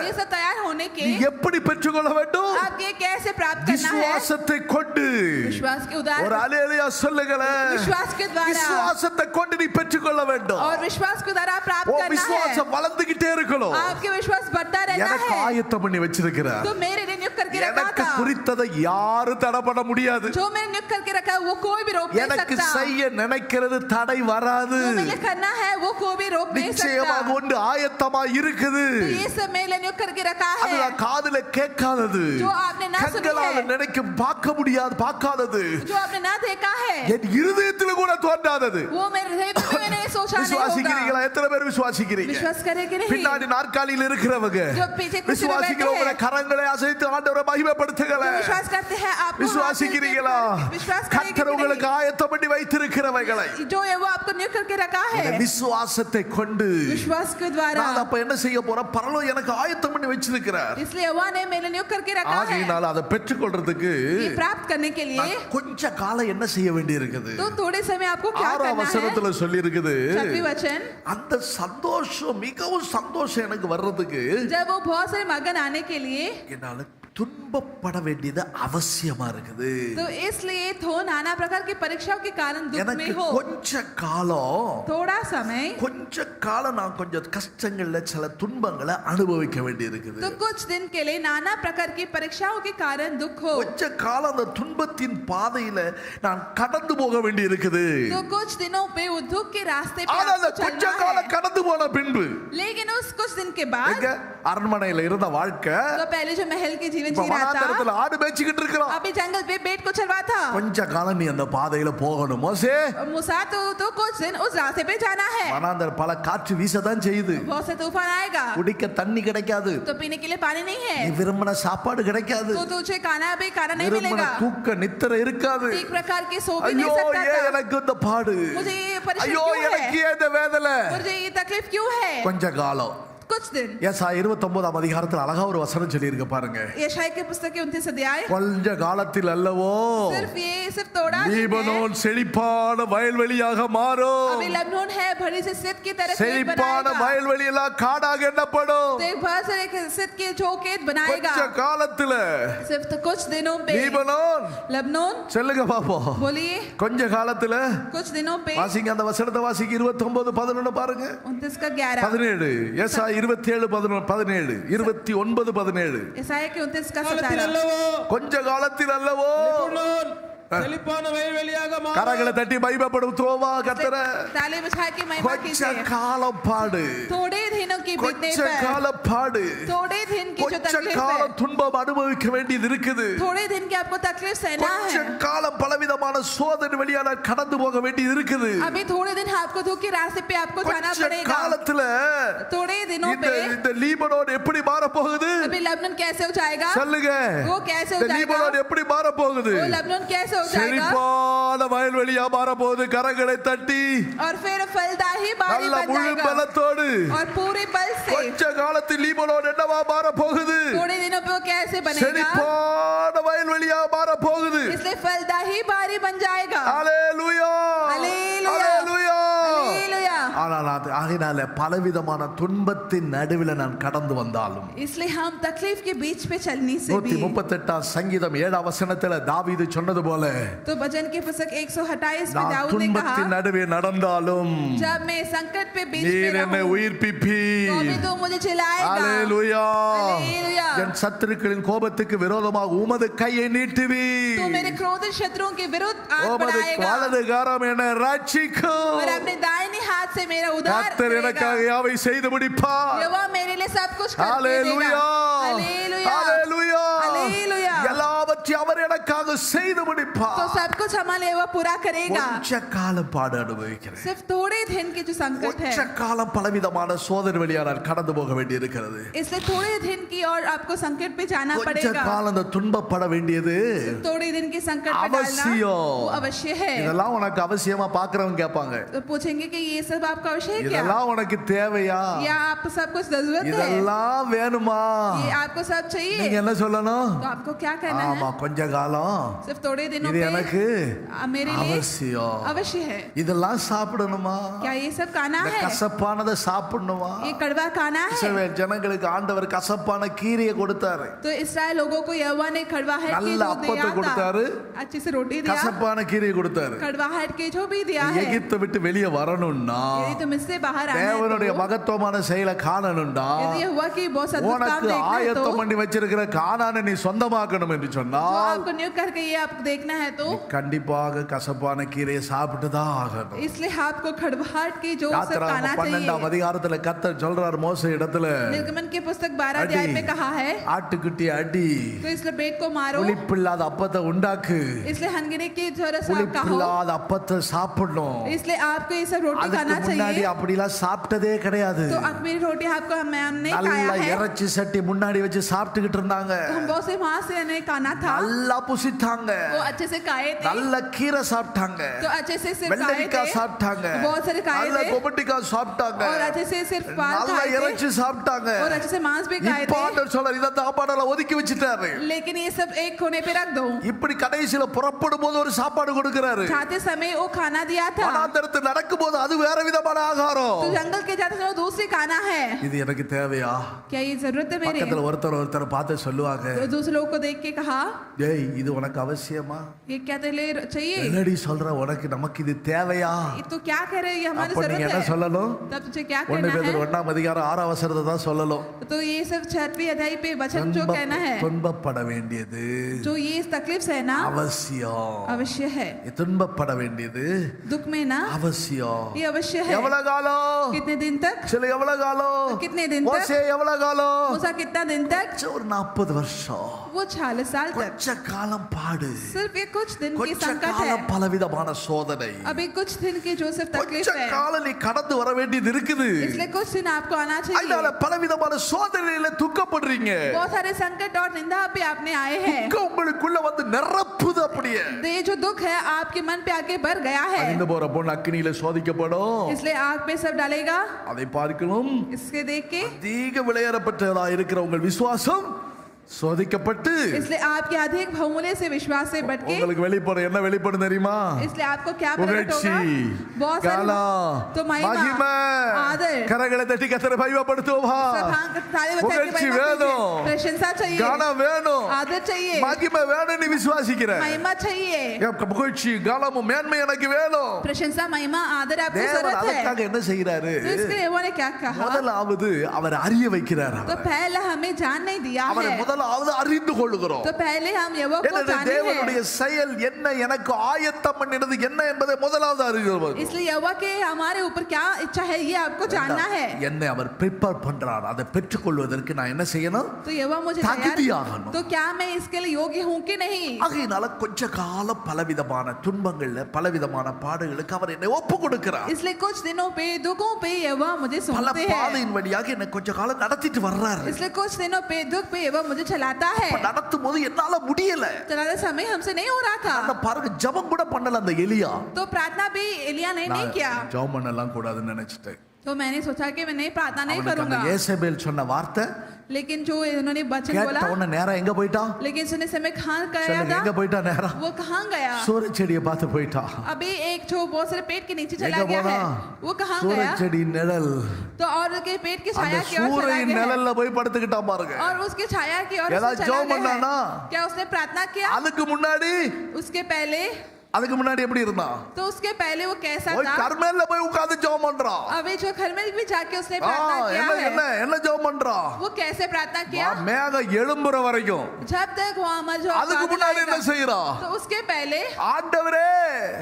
ये सब तैयार होने के நீ எப்படி பெற்றுக்கொள்ள வேண்டும்? आप ये कैसे प्राप्त करना है? விசுவாசத்தை கொண்டு. विश्वास के ஒரு उदाहरण, அல்லேலூயா சொல்லுங்களேன். विश्वास के द्वारा, விசுவாசத்தை கொண்டு நீ பெற்றுக்கொள்ள வேண்டும். और विश्वास के द्वारा प्राप्त ஓ करना है। விசுவாசம் வளர்ந்துகிட்டே இருக்கணும். आपके विश्वास बढ़ता रहता எனக்கு है। ஆயத்தம் பண்ணி வச்சிருக்கிறார். तो मेरे लिए नियुक्त करके रखा எனக்கு था। குறித்ததை யாரும் தடை பண்ண முடியாது. जो मैंने नियुक्त करके रखा है वो कोई भी रोक नहीं எனக்கு सकता। செய்ய நினைக்கிறது தடை வராது. जो मुझे करना है वो कोई भी रोक नहीं நிச்சயமாக सकता। ஒன்று ஆயத்தமா இருக்குது. तो ये सब मेरे लिए नियुक्त करके रखा அது है। நான் காதுல கேட்காதது, जो आपने ना सुनी கண்களால है, நினைக்க பார்க்க முடியாது, பார்க்காதது, जो आपने ना देखा है, என் இருதயத்தில் கூட தோன்றாதது. वो मेरे हृदय में भी मैंने सोचा नहीं விசுவாசிக்கிறீங்களா? होगा। எத்தனை பேர் விசுவாசிக்கிறீங்க? विश्वास करेंगे नहीं? பின்னாடி நாற்காலியில் இருக்கிறவங்க जो पीछे कुर्सी में बैठे விசுவாசிக்கிறவங்க हैं, கரங்களை அசைத்து ஆண்டவரை जो மகிமைப்படுத்துங்களே. विश्वास करते हैं आपको விசுவாசிக்கிறீங்களா? विश्वास கர்த்தர் உங்களுக்கு करेंगे ஆயத்தம் பண்ணி வைத்திருக்கிறவைகளை जो है वो आपको नियुक्त करके रखा இந்த है। விசுவாசத்தை கொண்டு विश्वास के द्वारा, நான் அப்ப என்ன செய்ய போறேன்? பரலோகம் எனக்கு ஆயத்தம் பண்ணி வச்சிருக்கிறார். इसलिए यहोवा ने मेरे नियुक्त करके रखा है। ஆகையினால அதை பெற்றுக்கொள்றதுக்கு ये प्राप्त करने के लिए நான் கொஞ்ச காலம் என்ன செய்ய வேண்டி இருக்குது? तो थोड़े समय आपको क्या 6ஆம் करना है? வசனத்துல சொல்லி இருக்குது, 6वीं वचन, அந்த சந்தோஷம், மிகவும் சந்தோஷம் எனக்கு வர்றதுக்கு जब वो बहुत सारे मगन आने के लिए, என்னால துன்பப்பட வேண்டியது அவசியமா இருக்குது. तो इसलिए तो नाना प्रकार की परीक्षाओं के कारण दुख में எனக்கு हो। கொஞ்ச காலம், थोड़ा समय, கொஞ்ச காலம் நான் கொஞ்சம் கஷ்டங்கள்ல சில துன்பங்களை அனுபவிக்க வேண்டி இருக்குது. तो कुछ दिन के लिए नाना प्रकार की परीक्षाओं के कारण दुख हो। கொஞ்ச காலம் அந்த துன்பத்தின் பாதையில நான் கடந்து போக வேண்டி இருக்குது. तो कुछ दिनों पे वो दुख के रास्ते पे ஆனா அந்த आपको கொஞ்ச चलना காலம் है। கடந்து போன பின்பு लेकिन उस कुछ दिन के बाद, எங்க அரண்மனையில இருந்த வாழ்க்கை तो पहले जो महल के जीवन இப்ப जी रहा வனாந்தரத்துல था, ஆடு மேய்ச்சிக்கிட்டு இருக்கிறோம். अभी जंगल पे पेट को चलवा था। கொஞ்ச காலம் நீ அந்த பாதையில போகணும். மோசே, मूसा तो कुछ दिन उस रास्ते पे जाना है। வனாந்தர பல காற்று வீசதான் செய்யுது. बहुत से तूफान आएगा, குடிக்க தண்ணி கிடைக்காது, तो पीने के लिए पानी नहीं है, நீ விரும்பின சாப்பாடு கிடைக்காது, तो तुझे खाना भी खाना नहीं விரும்பின मिलेगा, தூக்க நித்திரை இருக்காது. एक प्रकार के सो भी ஐயோ नहीं सकता ஏன் था। எனக்கு இந்த பாடு? मुझे ये परेशानी ஐயோ क्यों எனக்கு है? ஏன் இந்த வேதனை? मुझे ये तकलीफ क्यों है? கொஞ்ச காலம். कुछ दिन। ஏசாயா 29ஆம் அதிகாரத்தில் அழகா ஒரு வசனம் சொல்லி இருக்க பாருங்க. यशायाह की पुस्तक के 29 अध्याय, கொஞ்ச காலத்தில் அல்லவோ सिर्फ थोड़ा दिन है। லீபனோன் செழிப்பான வயல்வெளியாக மாறும். अभी लेबनोन है भरी से सित की तरह खेत செழிப்பான बनाएगा, வயல்வெளி எல்லாம் காடாக எண்ணப்படும். तो एक बहुत सारे सित के जो खेत बनाएगा। கொஞ்ச காலத்துல सिर्फ तो कुछ दिनों पे லீபனோன், लेबनोन, சொல்லுங்க பாப்போம், बोलिए, கொஞ்ச காலத்துல कुछ दिनों पे, வாசிங்க அந்த வசனத்தை வாசிங்க. 29:11 பாருங்க. 29 का 11, 17 ஏசாயா 27:17 29:17 यशायाह के 29 का காலத்தில் 17, அல்லவோ கொஞ்ச காலத்தில் அல்லவோ லெபனோன் செழிப்பான வயல்வெளியாக மாறும். கரங்களை தட்டி மகிமைப்படுத்துவோமா கர்த்தரை? ताली बजा के महिमा கொஞ்ச कीजिए। காலம் பாடு, थोड़े दिनों की बीतने கொஞ்ச पर, காலம் பாடு, थोड़े दिन की जो கொஞ்ச तकलीफ காலம் है, துன்பம் அனுபவிக்க வேண்டியது இருக்குது. थोड़े दिन की आपको तकलीफ सहना கொஞ்ச है। காலம் பலவிதமான சோதனை வழியா நான் கடந்து போக வேண்டியது இருக்குது. अभी थोड़े दिन आपको दुख के रास्ते पे आपको जाना கொஞ்ச पड़ेगा। காலத்துல थोड़े दिनों இந்த पे இந்த லீபனோன் எப்படி மாற போகுது? अभी लेबनान कैसे हो जाएगा? சொல்லுங்க, वो कैसे हो இந்த जाएगा? லீபனோன் எப்படி மாற போகுது? वो लेबनान कैसे हो जाएगा? செழிப்பான வயல்வெளியா மாற போகுது. கரங்களை தட்டி और फिर फलदायी बारी நல்ல बन முழு जाएगा, பலத்தோடு और पूरे बल से। கொஞ்ச காலத்தில் லீபனோன் என்னவா மாற போகுது? थोड़े दिनों पे वो कैसे बनेगा? செழிப்பான வயல்வெளியா மாற போகுது. इसलिए फलदायी बारी बन जाएगा। ஹalleluya, ஹalleluya, ஹalleluya. हालेलुया। ஆனால் ஆகையினால பலவிதமான துன்பத்தின் நடுவில் நான் கடந்து வந்தாலும் इसलिए हम तकलीफ के बीच पे चलने से भी, 138 சங்கீதம் 7 வசனத்துல தாவீது சொன்னது போல, तो भजन की पुस्तक 128 में நான் दाऊद ने कहा, துன்பத்தின் நடுவே நடந்தாலும் जब मैं संकट पे बीच நீர் में என்னை रहूं, உயிர்ப்பிப்பி. तो भी तू मुझे चिल्लाएगा। ஹalleluya. हालेलुया। என் சத்துருக்களின் கோபத்துக்கு விரோதமாக உமது கையை நீட்டுவி तो मेरे क्रोधित शत्रुओं के विरुद्ध हाथ உமது बढ़ाएगा வலது கரம் என்னை ரட்சிக்கும் और अपने दाहिने हाथ से मेरा उद्धार கர்த்தர் करेगा எனக்காக யாவை செய்து முடிப்பார் यहोवा मेरे लिए सब कुछ कर ஹalleluya देगा हालेलुया ஹalleluya हालेलुया எல்லாவற்றையும் அவர் எனக்காக செய்து तो முடிப்பார் सब कुछ हमारे लिए वो पूरा करेगा கொஞ்ச காலம் பாடு அனுபவிக்கிறேன் सिर्फ थोड़े दिन की जो संकट है கொஞ்ச காலம் பலவிதமான சோதனை வழியா நான் கடந்து போக வேண்டி இருக்கிறது इसलिए थोड़े दिन की और आपको संकट पे जाना கொஞ்ச पड़ेगा காலம் அந்த துன்பப்பட வேண்டியது थोड़े दिन के संकट पे डालना அவசியம். वो अवश्य है இதெல்லாம் உனக்கு அவசியமா பாக்குறவங்க கேட்பாங்க तो पूछेंगे कि ये सब आपका आवश्यक है क्या இதெல்லாம் உனக்கு தேவையா या आपको सब कुछ जरूरत है இதெல்லாம் வேணுமா ये आपको सब நீங்க चाहिए என்ன சொல்லணும் तो आपको क्या करना ஆமா है கொஞ்ச காலம் सिर्फ थोड़े दिनों இது पे எனக்கு मेरे लिए அவசியம் अवश्य है இதெல்லாம் சாப்பிடணுமா क्या ये सब खाना இந்த है கசப்பானதை சாப்பிடணுமா ये कड़वा खाना है இஸ்ரவேல் ஜனங்களுக்கு ஆண்டவர் கசப்பான கீரையை கொடுத்தாரு तो इसराइल लोगों को यहोवा ने कड़वाहट की நல்ல जो அப்பத்தை दिया கொடுத்தாரு था अच्छी से रोटी दिया கசப்பான கீரையை கொடுத்தாரு कड़वाहट के जो भी दिया है எகிப்தை விட்டு வெளியே வரணும்னா यदि तुम इससे बाहर आना है தேவனுடைய तो மகத்துவமான செயலை காணணும்டா यदि यहोवा की बहुत अद्भुत काम உனக்கு देखना है तो ஆயத்தம் பண்ணி வச்சிருக்கிற கானானை நீ சொந்தமாக்கணும் என்று जो சொன்னால் आपको नियुक्त करके ये आपको देखना है तो கண்டிப்பாக கசப்பான கீரையை சாப்பிட்டு தான் ஆகணும் इसलिए आपको खड़वाहट की जो सब யாத்திராகமம் खाना 12ஆம் चाहिए அதிகாரத்துல கர்த்தர் சொல்றார் மோசே இடத்துல निर्गमन की पुस्तक 12 अध्याय में कहा है ஆட்டுக்குட்டி அடி तो इसलिए पेट को मारो புளிப்பில்லாத அப்பத்தை உண்டாக்கு इसलिए हंगने की थोड़ा सा कहो புளிப்பில்லாத அப்பத்தை சாப்பிடணும் इसलिए आपको ये सब रोटी அதுக்கு खाना முன்னாடி चाहिए அப்படிலாம் சாப்பிட்டதே கிடையாது तो अखमीरी रोटी आपको हमने खाया நல்ல है இறைச்சி சட்டி முன்னாடி வச்சு சாப்பிட்டுக்கிட்டு இருந்தாங்க तो हम बहुत से वहां से नहीं खाना था நல்லா புசித்தாங்க वो अच्छे से खाए थे நல்ல கீரை சாப்பிட்டாங்க तो अच्छे से सिर्फ खाए வெள்ளரிக்காய் थे சாப்பிட்டாங்க बहुत सारे खाए நல்ல थे கொபட்டிக்காய் சாப்பிட்டாங்க और अच्छे से सिर्फ पाल நல்ல खाए थे இறைச்சி சாப்பிட்டாங்க और अच्छे से मांस भी खाए இப்ப थे ஆண்டவர் சொல்றார் இத சாப்பாடெல்லாம் ஒதுக்கி வச்சிட்டாரு लेकिन ये सब एक कोने पे रख दो இப்படி கடைசியில புறப்படும் போது ஒரு சாப்பாடு கொடுக்கிறாரு जाते समय वो खाना दिया था வனாந்தரத்துல நடக்கும் போது அது வேற விதமான ஆகாரம் तो जंगल के जाते समय वो दूसरी खाना है இது எனக்கு தேவையா क्या ये जरूरत है मेरे பக்கத்துல ஒருத்தர் பார்த்து சொல்லுவாங்க तो दूसरे लोगों को देख के कहा டேய் இது உனக்கு அவசியமா ये क्या तेरे लिए चाहिए என்னடி சொல்ற உனக்கு நமக்கு இது தேவையா ये तो क्या करे ये हमारी அப்ப நீங்க जरूरत என்ன है சொல்லணும் तब तुझे क्या 1 करना பேதுரு है 1ஆம் அதிகாரம் 6ஆம் வசனத்தை தான் சொல்லணும் तो ये सब 6वीं अध्याय पे वचन जो कहना है துன்பப்பட வேண்டியது जो ये तकलीफ है ना அவசியம் अवश्य है துன்பப்பட வேண்டியது दुख में ना அவசியம் ये अवश्य है எவ்வளவு காலம் कितने दिन तक சில எவ்வளவு காலம் कितने दिन तक மோசே எவ்வளவு காலம் मूसा कितना दिन तक ஒரு 40 வருஷம் वो 40 साल तक கொஞ்ச காலம் பாடு सिर्फ ये कुछ दिन की கொஞ்ச संकट है காலம் பலவிதமான சோதனை अभी कुछ दिन की जो सिर्फ तकलीफ கொஞ்ச है காலம் நீ கடந்து வர வேண்டியது இருக்குது इसलिए कुछ दिन आपको आना चाहिए அதனால பலவிதமான சோதனையில துக்கப்படுறீங்க बहुत सारे संकट और निंदा पे आपने आए हैं துக்கம் உங்களுக்குள்ள வந்து நிரப்புது அப்படியே तो ये जो दुख है आपके मन पे आके भर गया है அழிந்து போற பொண்ணு அக்கினியில சோதிக்கப்படும் इसलिए आग पे सब डालेगा அதை பார்க்கணும் इसके देख के அதிக விளையாடப்பட்டதா இருக்கிற உங்கள் விசுவாசம் சோதிக்கப்பட்டு इसलिए आपके अधिक बहुमूल्य से विश्वास से बढ़ के உங்களுக்கு வெளிப்படும் என்ன வெளிப்படும் தெரியுமா इसलिए आपको क्या प्रकट புகழ்ச்சி होगा बहुत கலா सारे तो महिमा மகிமை आदर கரங்களை தட்டி கர்த்தரை மகிமைப்படுத்துவா ताली बजा के புகழ்ச்சி महिमा வேணும் कीजिए। प्रशंसा चाहिए கனம் வேணும் आदर चाहिए மகிமை வேணும் நீ விசுவாசிக்கிற महिमा चाहिए புகழ்ச்சி கனமும் மேன்மை எனக்கு வேணும் प्रशंसा महिमा आदर आपको தேவன் जरूरत है அதற்காக என்ன செய்யறாரு तो इसके लिए वो ने क्या कहा முதலாவது அவர் அறிய வைக்கிறார் तो पहले हमें जानने दिया அவரை है முதலாவது அறிந்து கொள்ளுகிறோம் तो पहले हम यहोवा को என்னது जाने தேவனுடைய हैं செயல் என்ன எனக்கு ஆயத்தம் பண்ணினது என்ன என்பதை முதலாவது அறிகிறோம் इसलिए यहोवा के हमारे ऊपर क्या इच्छा है ये आपको जानना है என்னை அவர் ப்ரிப்பேர் பண்றார் அதை பெற்றுக்கொள்வதற்கு நான் என்ன செய்யணும் तो यहोवा मुझे தகுதியாகணும். तो क्या मैं इसके लिए योग्य हूँ कि नहीं ஆகையினால கொஞ்ச காலம் பலவிதமான துன்பங்கள்ல பலவிதமான பாடுகளுக்கு அவர் என்னை ஒப்பு கொடுக்கிறார் इसलिए कुछ दिनों पे दुखों पे यहोवा मुझे பல सुनते हैं பாதையின் வழியாக என்னை கொஞ்ச காலம் நடத்திட்டு வர்றாரு इसलिए कुछ दिनों पे दुख पे यहोवा मुझे चलाता है நடத்தும் போது என்னால முடியல चलाते समय हमसे नहीं हो रहा அந்த था பாருங்க ஜெபம் கூட பண்ணல அந்த எலியா तो प्रार्थना भी एलिया ने नहीं किया ஜெபம் பண்ணலாம் கூடாதுன்னு நினைச்சிட்டேன் तो मैंने सोचा कि मैं नहीं प्रार्थना नहीं அவனுக்கு அந்த करूंगा ஏசபேல் சொன்ன வார்த்தை लेकिन जो उन्होंने वचन बोला கேட்ட உடனே நேரா எங்க போயிட்டா लेकिन सुनने समय कहाँ गया சொல்லுங்க எங்க था போயிட்டா நேரா वो कहाँ गया சூரிய செடியை பார்த்து போயிட்டா अभी एक जो बहुत सारे पेट के नीचे चला எங்க गया போனா है वो कहाँ சூரிய गया செடி நிழல் तो और के पेट की அந்த छाया की ओर चला சூரியன் गया है। நிழல்ல போய் படுத்துக்கிட்டா பாருங்க और उसके छाया की ओर ஏதாவது उसने चला ஜெபம் गया பண்ணானா? है। क्या उसने प्रार्थना किया அதுக்கு முன்னாடி उसके पहले அதுக்கு முன்னாடி எப்படி இருந்தான்? तो उसके पहले वो कैसा போய் था? கர்மேல்ல போய் உட்கார்ந்து ஜெபம் பண்றான். अभी जो खरमेल भी जाके उसने प्रार्थना किया என்ன है, என்ன என்ன ஜெபம் பண்றான்? वो कैसे प्रार्थना किया? மேகம் எழும்புற வரைக்கும். जब तक वहां जो அதுக்கு முன்னாடி என்ன செய்யறான்? तो उसके पहले ஆண்டவரே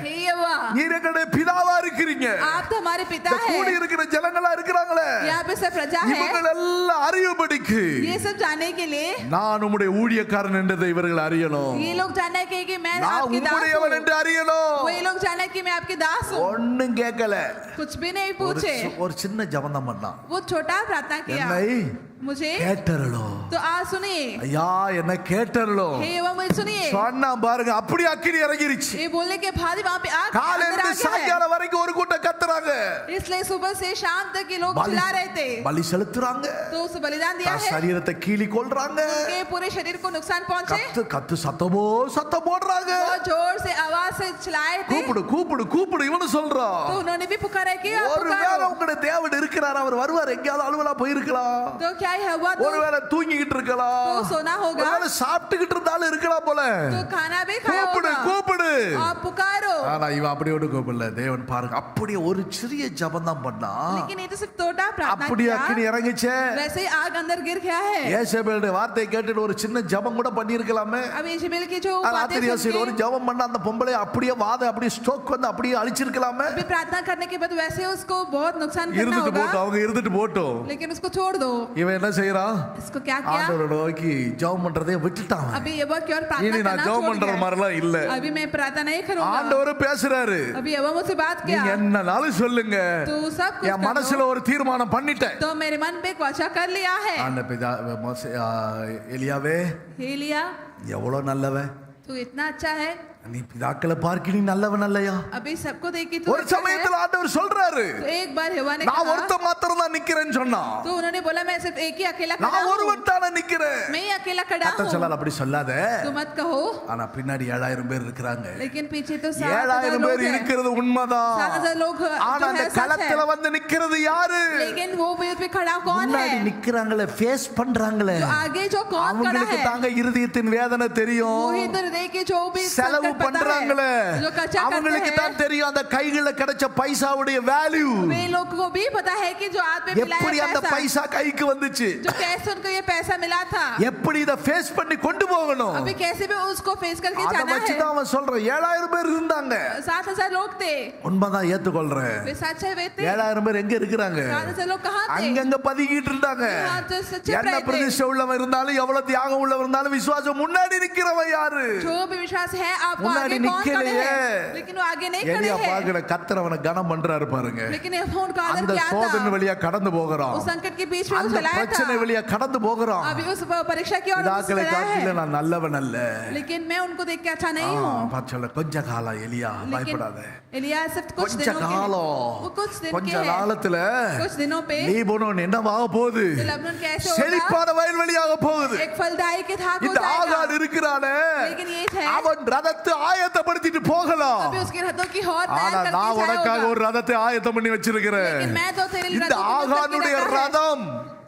हे यहोवा, நீர் எங்களுடைய பிதாவா இருக்கிறீங்க. आप तो हमारे पिता இந்த கூடி है, இருக்கிற ஜனங்களா இருக்கிறாங்களே, यहाँ पे सब प्रजा है, இவங்கள் எல்லாம் அறியும்படிக்கு ये सब जानने के लिए நான் உம்முடைய ஊழியக்காரன் என்றதை இவர்கள் அறியணும். ये लोग जानना है कि मैं நான் आपकी दास உம்முடையவன் என்று हूँ, அறியணும். वो ये लोग जानना है कि मैं आपकी दास हूँ. ஒண்ணும் கேட்கல. कुछ भी नहीं ஒரு पूछे, ஒரு சின்ன ஜெபம் தான் பண்ணான். वो छोटा प्रार्थना किया, என்னை मुझे கேட்டறளோ. तो आज सुनिए, ஐயா என்ன கேட்டறளோ हे यहोवा मुझे सुनिए. சொன்னா பாருங்க, அப்படி அக்கினி இறங்கிருச்சு. ये बोलने के बाद ही वहाँ पे आग காலையில अंदर आ இருந்து गया है. சாயங்காலம் வரைக்கும் ஒரு கூட்டம் கத்துறாங்க, इसलिए सुबह से शाम तक ये लोग பலி चिल्ला रहे थे, பலி செலுத்துறாங்க, तो उस बलिदान दिया தன் है, சரீரத்தை கீழி கொள்றாங்க, उनके पूरे शरीर को नुकसान पहुंचे, கத்து கத்து சத்தமோ சத்தம் போடுறாங்க. बहुत जोर से आवाज से चिल्लाए थे. கூப்பிடு கூப்பிடு கூப்பிடு இவனு சொல்றான். तो उन्होंने भी पुकारा कि आप ஒருவேளை पुकारो. உங்களுடைய தேவன் இருக்கிறார், அவர் வருவார், எங்கேயாவது அலுவலா போயிருக்கலாம், तो क्या है हुआ? तो ஒருவேளை தூங்கிக்கிட்டு இருக்கலாம், तो सोना होगा, ஒருவேளை சாப்பிட்டுக்கிட்டு இருந்தாலும் இருக்கலாம் போல. तो खाना भी खाया கூப்பிடு होगा, கூப்பிடு. आप पुकारो. ஆனா இவன் அப்படியோட கூப்பிடல. தேவன் பாருங்க, அப்படியே ஒரு சிறிய ஜபம் தான் பண்ணா, लेकिन ये तो सिर्फ छोटा प्रार्थना அப்படியே किया, அக்கினி இறங்கிச்சே. वैसे ही आग अंदर गिर गया है. ஏசபேலுடைய வார்த்தையை கேட்டுட்டு ஒரு சின்ன ஜபம் கூட பண்ணியிருக்கலாமே. अब यीशुएल की जो बातें ராத்திரி सुन ஒரு के ஜபம் பண்ண அந்த பொம்பளை அப்படியே வாத அப்படியே ஸ்ட்ரோக் வந்து அப்படியே அழிச்சிருக்கலாமே. अभी प्रार्थना करने के बाद वैसे उसको बहुत नुकसान करना இருந்துட்டு होगा, போட்டோம், அவங்க இருந்துட்டு போட்டோம். लेकिन उसको छोड़ दो. இவன் என்ன செய்யறான்? इसको क्या किया? ஆண்டவரோட நோக்கி ஜெபம் பண்றதே விட்டுட்டான். अभी ये वो क्यों இனி प्रार्थना நான் करना ஜெபம் छोड़ பண்ற दिया? மாதிரிலாம் இல்ல. अभी मैं प्रार्थना नहीं करूंगा. ஆண்டவர் பேசுறாரு, अभी ये वो मुझसे बात நீங்க किया, என்னனாலும் சொல்லுங்க, तू सब कुछ என் कर மனசுல लो. ஒரு தீர்மானம் பண்ணிட்டேன். तो मेरे मन पे एक वाचा कर लिया है. ஆண்ட பிதா எலியாவே हे लिया, எவ்வளவு நல்லவன், तू इतना अच्छा है, நீ பிதாக்களை பார்க்க நீ நல்லவன் அல்லையா? अभी सबको देख के तू ஒரு अच्छा है. சமயத்துல ஆண்டவர் சொல்றாரு, तो एक बार यहोवा ने நான் कहा, ஒருத்த மாத்திரம் தான் நிக்கிறேன்னு சொன்னா, तो उन्होंने बोला मैं सिर्फ एक ही अकेला खड़ा நான் हूँ, ஒருவன் தானே நிக்கிறேன். मैं ही अकेला खड़ा கர்த்தர் हूँ. சொல்லாத, அப்படி சொல்லாத. तो मत कहो, ஆனா பின்னாடி 7000 பேர் இருக்கிறாங்க. लेकिन पीछे तो 7,000 7000 लोग பேர் हैं. இருக்கிறது உண்மைதான். 7,000 लोग ஆனா जो அந்த है सच களத்துல है, வந்து நிக்கிறது யாரு? लेकिन वो पे खड़ा कौन முன்னாடி है? நிக்கிறாங்களே, ஃபேஸ் பண்றாங்களே, जो आगे जो कौन खड़ा அவங்களுக்கு है, தாங்க இருதயத்தின் வேதனை वो தெரியும். ही तो हृदय के जो भी செலவு संकट पता பண்றாங்களே, है, जो खर्चा करते அவங்களுக்கு हैं, தான் தெரியும் அந்த கைகள கிடைச்ச பைசாவுடைய வேல்யூ. वे लोग को भी पता है कि जो हाथ में मिला எப்படி அந்த है पैसा, பைசா கைக்கு வந்துச்சு, जो कैसे उनको ये पैसा मिला था, எப்படி இத ஃபேஸ் பண்ணி கொண்டு போகணும், अभी कैसे भी उसको फेस करके அத जाना வச்சு है. தான் அவன் சொல்றான். 7000 பேர் இருந்தாங்க, 7,000 लोग थे, உண்மைதான், ஏத்துக்கொள்றேன். वे सच है, वे थे. 7000 பேர் எங்க இருக்கிறாங்க? 7,000 लोग कहाँ थे? அங்கங்க பதுங்கிட்டு இருந்தாங்க. हाँ, तो सच्चे என்ன प्राय थे. பிரதிஷ்டை உள்ளவன் இருந்தாலும், எவ்வளவு தியாகம் உள்ளவன் இருந்தாலும், விசுவாசம் முன்னாடி நிக்கிறவன் யாரு? जो भी विश्वास है आपको मुन्नाडी आगे कौन खड़े निकले हैं, है। लेकिन वो आगे नहीं खड़े எலியா हैं. பாக்குற கர்த்தர் அவனை கனம் பண்றாரு பாருங்க. लेकिन ये फोन का आदर அந்த क्या சோதனை था? வழியா கடந்து போகிறான், उस संकट के बीच में அந்த उसे लाया பிரச்சனை था. வழியா கடந்து போகிறான். अभी उस परीक्षा की ओर उसे பிதாக்களை लाया காட்டில है, நான் நல்லவன் அல்ல. लेकिन मैं उनको देख के अच्छा नहीं हूँ. சொல்ல கொஞ்ச காலம் எலியா, लेकिन பயப்படாத. एलिया सिर्फ कुछ கொஞ்ச दिनों के लिए, காலம், वो कुछ दिन கொஞ்ச के हैं, காலத்துல कुछ दिनों पे லீபனோன் என்னவாக போகுது? तो लबनान कैसे होगा? செழிப்பான வயல்வெளியாக போகுது. एक फलदायी के धाक हो இந்த जाएगा. ஆகார் இருக்கிறானே, लेकिन ये है, அவன் ரதத்தை ஆயத்தப்படுத்திட்டு போகலாம். अभी उसके रथों की हौद ஆனா तैयार நான் करके உனக்காக जाएगा. ஒரு ரதத்தை ஆயத்தம் பண்ணி வச்சிருக்கிறேன். लेकिन मैं तो तेरे लिए இந்த रथों की मदद ஆகானுடைய करके रखा है. ரதம்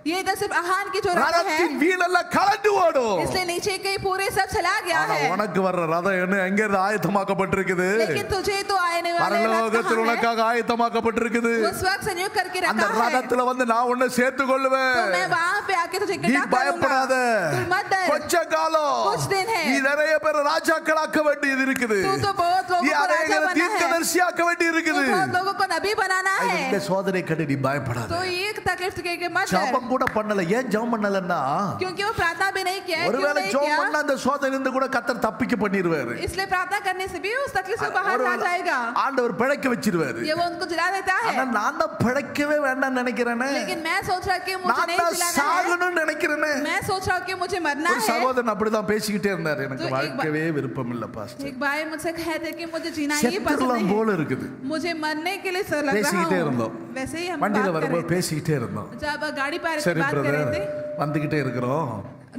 ये इधर सिर्फ आहान की जो रथ ரதத்தின் है, வீலெல்லாம் கலண்டு ஓடும். इसलिए नीचे के पूरे सब चला गया ஆனா है. உனக்கு வர்ற ரதம் என்ன எங்க இருந்து ஆயத்தமாக்கப்பட்டிருக்குது? लेकिन तुझे तो आने वाले रथ பரலோகத்தில் कहाँ है? உனக்காக ஆயத்தமாக்கப்பட்டிருக்குது. वो स्वयं संयोग करके அந்த रखा है. ரதத்துல வந்து நான் உன்னை சேர்த்து तो கொள்ளுவேன். मैं वहां पे आके तुझे நீ इकट्ठा करूंगा. பயப்படாத. तू मत डर. கொஞ்ச காலம் कुछ दिन है. நீ நிறைய பேர் ராஜாக்களாக்க வேண்டியது இருக்குது. तू तो बहुत लोगों நீ को राजा அநேகரை बना है. தீர்க்கதரிசியாக்க வேண்டி तू இருக்குது. बहुत लोगों को नबी बनाना இந்த है. சோதனை கண்டு நீ பயப்படாத. तो ये तकलीफ के मत डर. ஜெபம் கூட பண்ணல. ஏன் ஜெபம் பண்ணலன்னா, क्योंकि वो प्रार्थना भी नहीं किया है. क्यों ஒருவேளை नहीं ஜெபம் किया? பண்ண அந்த சோதனை இருந்து கூட கர்த்தர் தப்பிக்க பண்ணிடுவாரு. इसलिए प्रार्थना करने से भी उस तकलीफ से बाहर आ ஒருவேளை जाएगा. ஆண்டவர் பிழைக்க வச்சிருவாரு. ये वो उनको जिला देता ஆனா है. நான் தான் பிழைக்கவே வேண்டாம்னு நினைக்கிறேனே. लेकिन मैं सोच रहा कि मुझे நான் नहीं தான் जिलाना है. சாகணும்னு நினைக்கிறேனே. मैं सोच रहा हूँ कि मुझे मरना ஒரு है. சகோதரன் அப்படிதான் பேசிக்கிட்டே இருந்தாரு. எனக்கு तो एक வாழ்க்கவே விருப்பம் இல்ல பாஸ்டர். एक भाई मुझसे कहते कि मुझे जीना ही पसंद செத்துடலாம் नहीं போல है. இருக்குது. मुझे मरने के लिए सर लग रहा பேசிக்கிட்டே இருந்தோம். हूँ. वैसे ही हम வண்டியில बात कर வரும்போது रहे थे. பேசிக்கிட்டே இருந்தோம். जब गाड़ी पर சரி बात कर रहे பிரதர், थे, வந்துகிட்டே இருக்கிறோம்.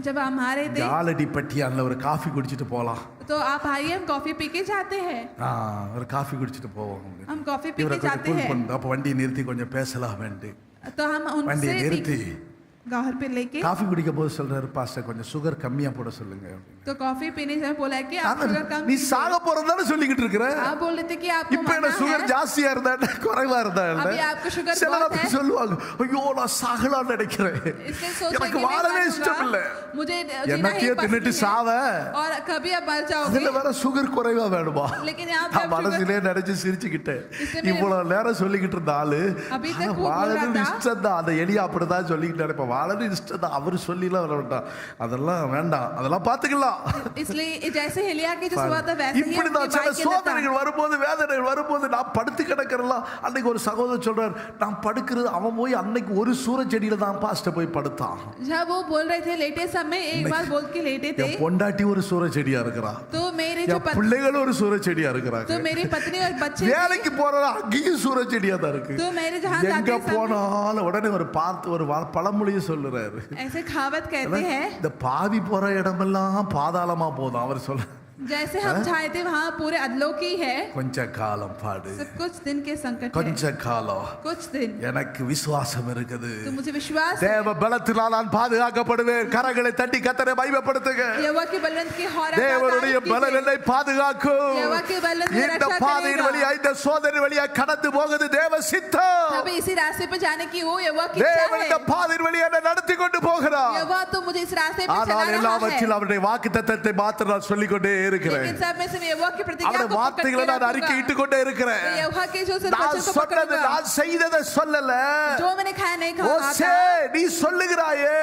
जब हम आ रहे थे, ஜாலடி பட்டியான்ல ஒரு காஃபி குடிச்சிட்டு போலாம். तो आप आइए हम कॉफी पी के जाते हैं. ஒரு காஃபி குடிச்சிட்டு போவோம். हम कॉफी पी இவரை के கொஞ்சம் जाते கூல் हैं. பண்ணு. அப்ப வண்டியை நிறுத்தி கொஞ்சம் பேசலாம் வேண்டு. तो हम வண்டியை उनसे நிறுத்தி गाहर पे लेके காஃபி குடிக்க போது சொல்றாரு பாஸ்டர் கொஞ்சம் சுகர் கம்மியா போட சொல்லுங்க அப்படின்னு. तो कॉफी पीने से बोला है कि आप शुगर कम நீ சாக போறதானே சொல்லிக்கிட்டு இருக்கிற. आप बोल रहे थे कि आपको இப்ப என்ன சுகர் ஜாஸ்தியா இருந்தா என்ன குறைவா இருந்தா என்ன? अभी आपका शुगर சிலர் बहुत அப்படி है சொல்லுவாங்க ஐயோ நான் சாகலாம்னு நினைக்கிறேன் इसलिए सोचा எனக்கு कि வாழவே मैं இஷ்டம் இல்ல मरूंगा, मुझे जीना ही என்னத்தையே पसंद தின்னுட்டு है சாவ और कभी आप मर அதுல जाओगे வேற சுகர் குறைவா வேணுமா? लेकिन यहाँ पे நான் आप शुगर மனசுலயே நினைச்சு சிரிச்சுக்கிட்டேன். इससे मैं- இவ்வளவு நேரம் சொல்லிக்கிட்டு இருந்த ஆளு अभी तक वो बोल வாழணும் रहा था இஷ்டம் தான். அந்த எலியா அப்படிதான் சொல்லிக்கிட்டு இருப்பேன். வாழணும் இஷ்டம் தான். அவரு சொல்லிலாம் வர வேண்டாம். அதெல்லாம் வேண்டாம். அதெல்லாம் பாத்துக்கலாம். इसलिए जैसे हिलिया की जो सुबह था वैसे ही இப்படிதான் उनकी சில बाइक के अंदर था। சோதனைகள் வரும்போது வேதனைகள் வரும்போது நான் படுத்து கிடக்கிறலாம். அன்னைக்கு ஒரு சகோதரர் சொல்றார் நான் படுக்கிறது அவன் போய் அன்னைக்கு ஒரு சூரச்செடியில தான் பாஸ்டர் போய் படுத்தான். जब वो बोल रहे थे लेटे समय एक बार बोल के लेटे थे என் பொண்டாட்டி ஒரு சூரச்செடியா இருக்கிறா. तो मेरे जो என் பிள்ளைகள் ஒரு சூரச்செடியா இருக்கிறாங்க. तो मेरी पत्नी और बच्चे வேலைக்கு போறது அங்கேயும் சூரச்செடியா தான் இருக்கு. तो मेरे जहाँ எங்க जाते समय போனாலும் உடனே ஒரு பார்த்து ஒரு பழமொழியை சொல்லுறாரு. ऐसे कहावत कहते हैं இந்த பாவி போற இடமெல்லாம் பாதாளமா போதும் அவர் சொல்ல. जैसे हम चाहते वहाँ पूरे अधलोकी है கொஞ்ச காலம் பாடு सब कुछ दिन के संकट है கொஞ்ச காலம் कुछ दिन எனக்கு விசுவாசம் இருக்குது. तो मुझे विश्वास है தேவ பலத்தினால் நான் பாதுகாக்கப்படுவேன். கரங்களை தட்டி கர்த்தரை மகிமைப்படுத்துங்க. यहोवा के बलवंत की हौर தேவனுடைய பலன் என்னை பாதுகாக்கும். यहोवा के बलवंत की இந்த रक्षा பாதையின் करेगा வழியா இந்த சோதனை வழியா கடந்து போகுது தேவ சித்தம். अभी इसी रास्ते पे जाने की वो यहोवा की इच्छा தேவன் இந்த है பாதையின் வழியா என்னை நடத்தி கொண்டு போகிறார். यहोवा तो मुझे इस रास्ते पे चला ஆனால் रहा है எல்லாவற்றிலும் அவருடைய வாக்குத்தத்தத்தை மாத்திரம் நான் சொல்லிக்கொண்டே இருக்கிறேன். लेकिन सब में से मैं यहोवा की प्रतिज्ञा அவருடைய को पकड़ வார்த்தைகளை के நான் रखूंगा அறிக்கையிட்டு கொண்டே இருக்கிறேன். मैं यहोवा के जो सिर्फ நான் वचन को சொன்னது पकड़ूंगा நான் செய்ததை சொல்லல. जो मैंने खाया नहीं खाया ஓசே நீ சொல்லுகிறாயே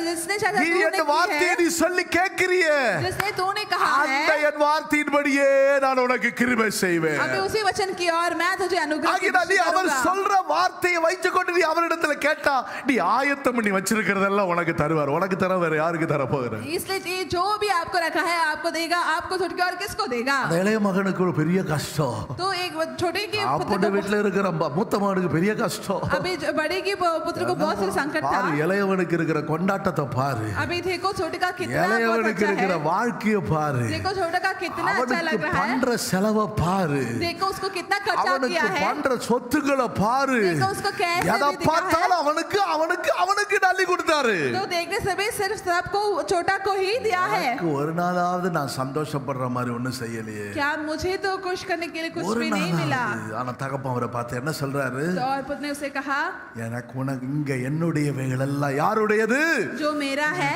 जिसने चाहा நீ तूने என் की வார்த்தையை है நீ சொல்லி கேட்கிறியே जिसने तूने कहा அந்த है என் வார்த்தையின்படியே நான் உனக்கு கிருபை செய்வேன். अभी उसी वचन की और मैं तुझे अनुग्रह की ஆகினால் நீ दृष्टि அவர் करूंगा। சொல்ற வார்த்தையை வைத்துக்கொண்டு நீ அவரிடத்துல கேட்டா நீ ஆயத்தம் பண்ணி வச்சிருக்கிறதெல்லாம் உனக்கு தருவார். உனக்கு தர வேற யாருக்கு தர போகிறார்? इसलिए ये जो भी आपको रखा है आपको देगा आपको छोड़ के और किसको देगा அந்த இளைய மகனுக்கு ஒரு பெரிய கஷ்டம். तो एक छोटे की पुत्र அப்போட को வீட்டுல இருக்கிற மூத்த மகனுக்கு பெரிய கஷ்டம். अभी बड़े की पुत्र को बहुत सारे संकट था பாரு இளையவனுக்கு இருக்கிற கொண்டாட்டத்தை பாரு. अभी देखो छोटे का कितना बहुत இளையவனுக்கு अच्छा இருக்கிற है வாழ்க்கையை பாரு. देखो छोटे का कितना अच्छा அவனுக்கு लग रहा है பண்ற செலவை பாரு. देखो उसको कितना खर्चा किया அவனுக்கு है பண்ற சொத்துக்களை பாரு. देखो उसको कैसे எதை भी दिखा है பார்த்தாலும் அவனுக்கு அவனுக்கு அவனுக்கு நல்லி கொடுத்தாரு. तो देखने से सिर्फ सबको छोटा को ही दिया है எனக்கு ஒரு நாளாவது நான் சந்தோஷப்படுற மாதிரி ஒண்ணும் செய்யலையே. क्या मुझे तो खुश करने के लिए कुछ ஒரு भी नहीं मिला நாளாவது. ஆனா தகப்பன் அவரை பார்த்து என்ன சொல்றாரு? तो और पुत्र ने उसे कहा எனக்கு உனக்கு இங்க என்னுடையவைகள் எல்லாம் யாருடையது? जो मेरा है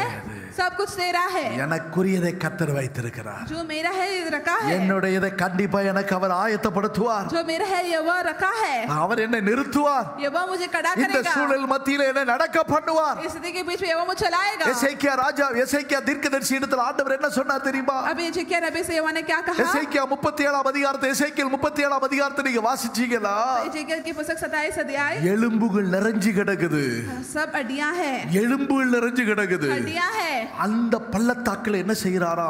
सब कुछ तेरा है எனக்குரியதை கர்த்தர் வைத்திருக்கிறார். जो मेरा है रखा है என்னுடையதை கண்டிப்பா எனக்கு அவர் ஆயத்தப்படுத்துவார். जो मेरा है ये वो रखा है அவர் என்னை நிறுத்துவார். ये वो मुझे कड़ा இந்த करेगा சூழல் மத்தியில என்னை நடக்க பண்ணுவார். इस स्थिति के बीच में ये वो मुझे चलाएगा எசேக்கியா ராஜா எசேக்கியா தீர்க்கதரிசி இடத்துல ஆண்டவர் என்ன சொன்னார் தெரியுமா? अभी एजेकिया नबी से यहोवा ने क्या कहा எசேக்கியா 37ஆம் அதிகாரத்தை எசேக்கியேல் 37ஆம் அதிகாரத்தை நீங்க வாசிச்சீங்களா? एजेकियल की पुस्तक 27 अध्याय எலும்புகள் நிறைஞ்சு கிடக்குது. सब हड्डियां हैं எலும்புகள் நிறைஞ்சு கிடக்குது. हड्डियां हैं அந்த பள்ளத்தாக்குல என்ன செய்யறாரா?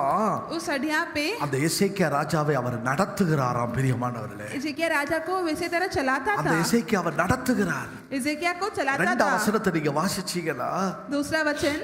उस हड्डियां पे அந்த எசேக்கியா ராஜாவை அவர் நடத்துகிறாராம். பிரியமானவர்களே एजेकिया राजा को वैसे तरह चलाता அந்த था எசேக்கியா அவர் நடத்துகிறார். एजेकिया को चलाता இரண்டாம் था வசனத்தை நீங்க வாசிச்சீங்களா? दूसरा वचन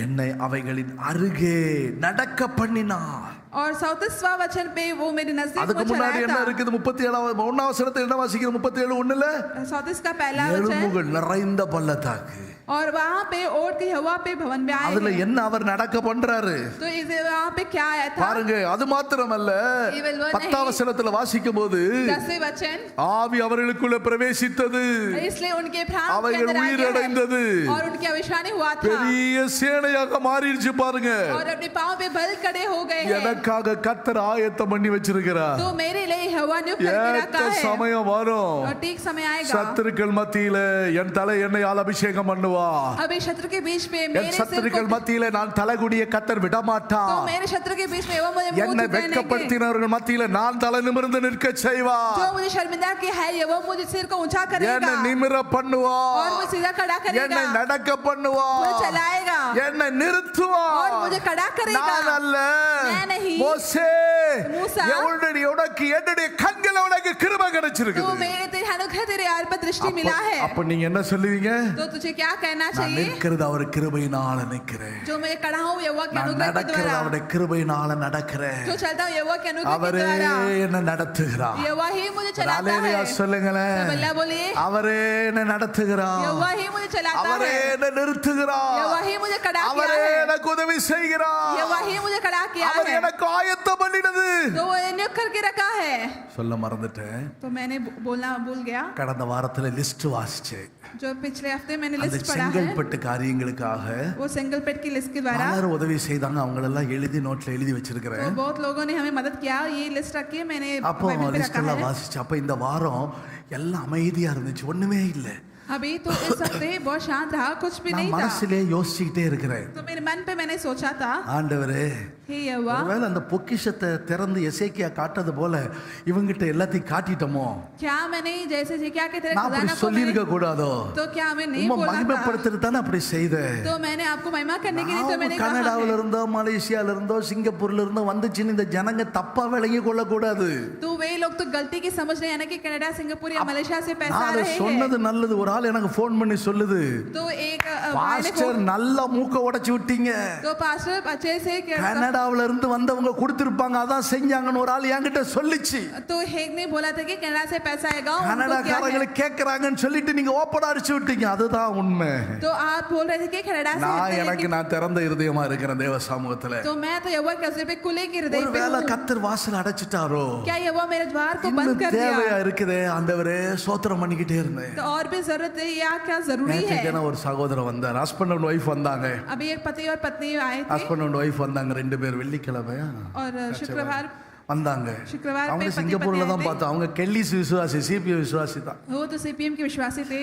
என்னை அவைகளின் அருகே நடக்க பண்ணினார். और 34वां वचन पे वो मेरे नजदीक அதுக்கு वो முன்னாடி चलाया என்ன था இருக்குது? 37ஆம் ஒன்னாம் வசனத்தை என்ன வாசிக்கிறோம்? 37:1ல 34 का पहला वचन எலும்புகள் நிறைந்த பள்ளத்தாக்கு. और वहाँ पे ओट के हवा पे भवन में आए அதுல என்ன அவர் நடக்க பண்றாரு तो इसे वहाँ पे क्या आया था பாருங்க. அது மாத்திரமல்ல, Evil one 10ஆம் வசனத்துல வாசிக்கும் போது 10वें वचन ஆவி அவர்களுக்குள்ள பிரவேசித்தது, इसलिए उनके प्राण के அவைகள் अंदर आ गया உயிரடைந்தது, है और उनकी अविश्वानी हुआ था பெரிய சேனையாக மாறிடுச்சு. பாருங்க, और अपने पांव पे बल खड़े हो गए हैं எனக்காக கர்த்தர் ஆயத்தம் பண்ணி வச்சிருக்கிறார். तो मेरे लिए हवा नियुक्त करके ஏற்ற रखा है சமயம் வரும். और ठीक समय आएगा சத்துருக்கள் மத்தியில என் தலை எண்ணெயால் அபிஷேகம் பண்ணுவா. अभी शत्रु के बीच में என் मेरे सिर சத்துருக்கள் को மத்தியில நான் தலைகுடிய கர்த்தர் விட மாட்டா. तो मेरे शत्रु के बीच में वो मुझे मुंह என்னை झुकाने के வெட்கப்படுத்தினவர்கள் மத்தியில நான் தலை நிமிர்ந்து நிற்க செய்வா. जो मुझे शर्मिंदा किया है ये वो मुझे सिर को ऊंचा करेगा என்னை நிமிர பண்ணுவா. और मुझे सीधा खड़ा என்னை करेगा நடக்க பண்ணுவா. मुझे चलाएगा என்னை நிறுத்துவா. और मुझे खड़ा करेगा நான் அல்ல, मैं नहीं மோசே மூசா, உனக்கு என்னுடைய கண்கள் உனக்கு கிருபை तो கிடைச்சிருக்குது. मेरे तेरे अनुग्रह तेरे यार पर दृष्टि मिला है, அப்ப நீங்க என்ன சொல்லுவீங்க? तो तुझे क्या कहना நான் चाहिए? நிற்கிறது அவர் கிருபையினால நிற்கிறேன். जो मैं खड़ा हूँ यहोवा के நான் अनुग्रह के நடக்கிறது द्वारा, அவருடைய கிருபையினால நடக்கிறேன். जो चलता हूँ यहोवा के अनुग्रह के அவரே द्वारा, என்ன நடத்துகிறார். यहोवा ही मुझे चलाता அல்லேலூயா है। சொல்லுங்களேன். सब अल्लाह बोलिए, அவரே என்ன நடத்துகிறார். यहोवा ही मुझे चलाता அவரே है, என்ன நிறுத்துகிறார். यहोवा ही मुझे खड़ा किया அவரே है, எனக்கு உதவி செய்கிறார். यहोवा ही मुझे खड़ा किया அவர் है, எனக்கு ஆயத்தம் பண்ணினது. तो वो नियुक्त करके रखा है। சொல்ல மறந்துட்டேன். तो मैंने बोलना भूल गया, கடந்த வாரத்துல லிஸ்ட் வாசிச்சேன். जो पिछले हफ्ते मैंने அந்த लिस्ट पढ़ा है, செங்கல்பட்டு காரியங்களுக்காக वो सेंगलपेट की लिस्ट के द्वारा, பலர் உதவி செய்தாங்க. அவங்களெல்லாம் எழுதி நோட்ல எழுதி तो வச்சிருக்கிறேன். बहुत लोगों ने हमें मदद किया, ये लिस्ट रखी है, मैंने அப்போ बाइबल पे லிஸ்ட் रखा எல்லாம் है। வாசிச்சு அப்ப இந்த வாரம் எல்லாம் அமைதியா இருந்துச்சு, ஒண்ணுமே இல்லை. अभी तो इस हफ्ते बहुत शांत रहा, कुछ भी நான் नहीं था। மனசுலயே யோசிச்சுக்கிட்டே இருக்கிறேன். तो मेरे मन पे मैंने सोचा था, ஆண்டவரே, हे यहोवा, ஒருவேளை அந்த பொக்கிஷத்தை திறந்து எசேக்கியா காட்டது போல இவங்கிட்ட எல்லாத்தையும் காட்டிட்டோமோ? क्या मैंने जैसे क्या कहते हैं நான் அப்படி खजाना को சொல்லி இருக்க मैंने, கூடாதோ? तो क्या मैं नहीं உம்மை बोला था? மகிமைப்படுத்துறது தானே அப்படி செய்தேன். तो मैंने आपको महिमा करने के लिए तो मैंने कहा கனடாவில है। இருந்தோ மலேசியால இருந்தோ சிங்கப்பூர்ல இருந்தோ வந்துச்சுன்னு இந்த ஜனங்க தப்பா விளங்கி கொள்ள கூடாது. तो वे लोग तो गलती की समझ रहे हैं ना कि कनाडा, सिंगापुर या मलेशिया से पैसा நான் आ அதை रहे சொன்னது हैं। நல்லது. ஒரு ஆள் எனக்கு ஃபோன் பண்ணி சொல்லுது, तो एक பாஸ்டர் நல்ல மூக்க உடைச்சு விட்டீங்க, तो पास्टर अच्छे से கனடாவில இருந்து வந்தவங்க கொடுத்திருப்பாங்க அதான் செஞ்சாங்கன்னு ஒரு ஆள் என்கிட்ட சொல்லிச்சு. तो हेग ने बोला था कि कनाडा से पैसा आएगा, उनको क्या है? கனடாக்காரங்களை கேட்கறாங்கன்னு சொல்லிட்டு நீங்க ஓப்பனா அடிச்சு விட்டீங்க. அதுதான் உண்மை. तो आप बोल रहे थे कि कनाडा से நான் आते हैं எனக்கு நான் திறந்த இருதயமா இருக்கிறேன் தேவ சமூகத்துல. तो मैं तो यहोवा के अवसर पे खुले के हृदय पे ஒருவேளை हूँ। கத்தர் வாசல் அடைச்சிட்டாரோ? क्या यहोवा मेरे द्वार को बंद இன்னும் कर தேவையா दिया? இருக்குதே ஆண்டவரே, ஸ்தோத்திரம் பண்ணிக்கிட்டே இருந்தேன். तो और भी जरूरत है या क्या जरूरी है? நேற்றுக்கு ஒரு சகோதரர் வந்தார், ஹஸ்பண்ட் அண்ட் ஒய்ஃப் வந்தாங்க. अभी एक पति और पत्नी आए थे ஹஸ்பண்ட் அண்ட் ஒய்ஃப் வந்தாங்க, ரெண்டு பேர் வெள்ளிக்கிழமையா और शुक्रवार வந்தாங்க. शुक्रवार அவங்க पे पति சிங்கப்பூர்ல पत्नी தான் आए थे। பார்த்தோம். அவங்க கெல்லிஸ் விசுவாசி, சிபிஎம் விசுவாசி தான். वो तो सीपीएम के विश्वासी थे,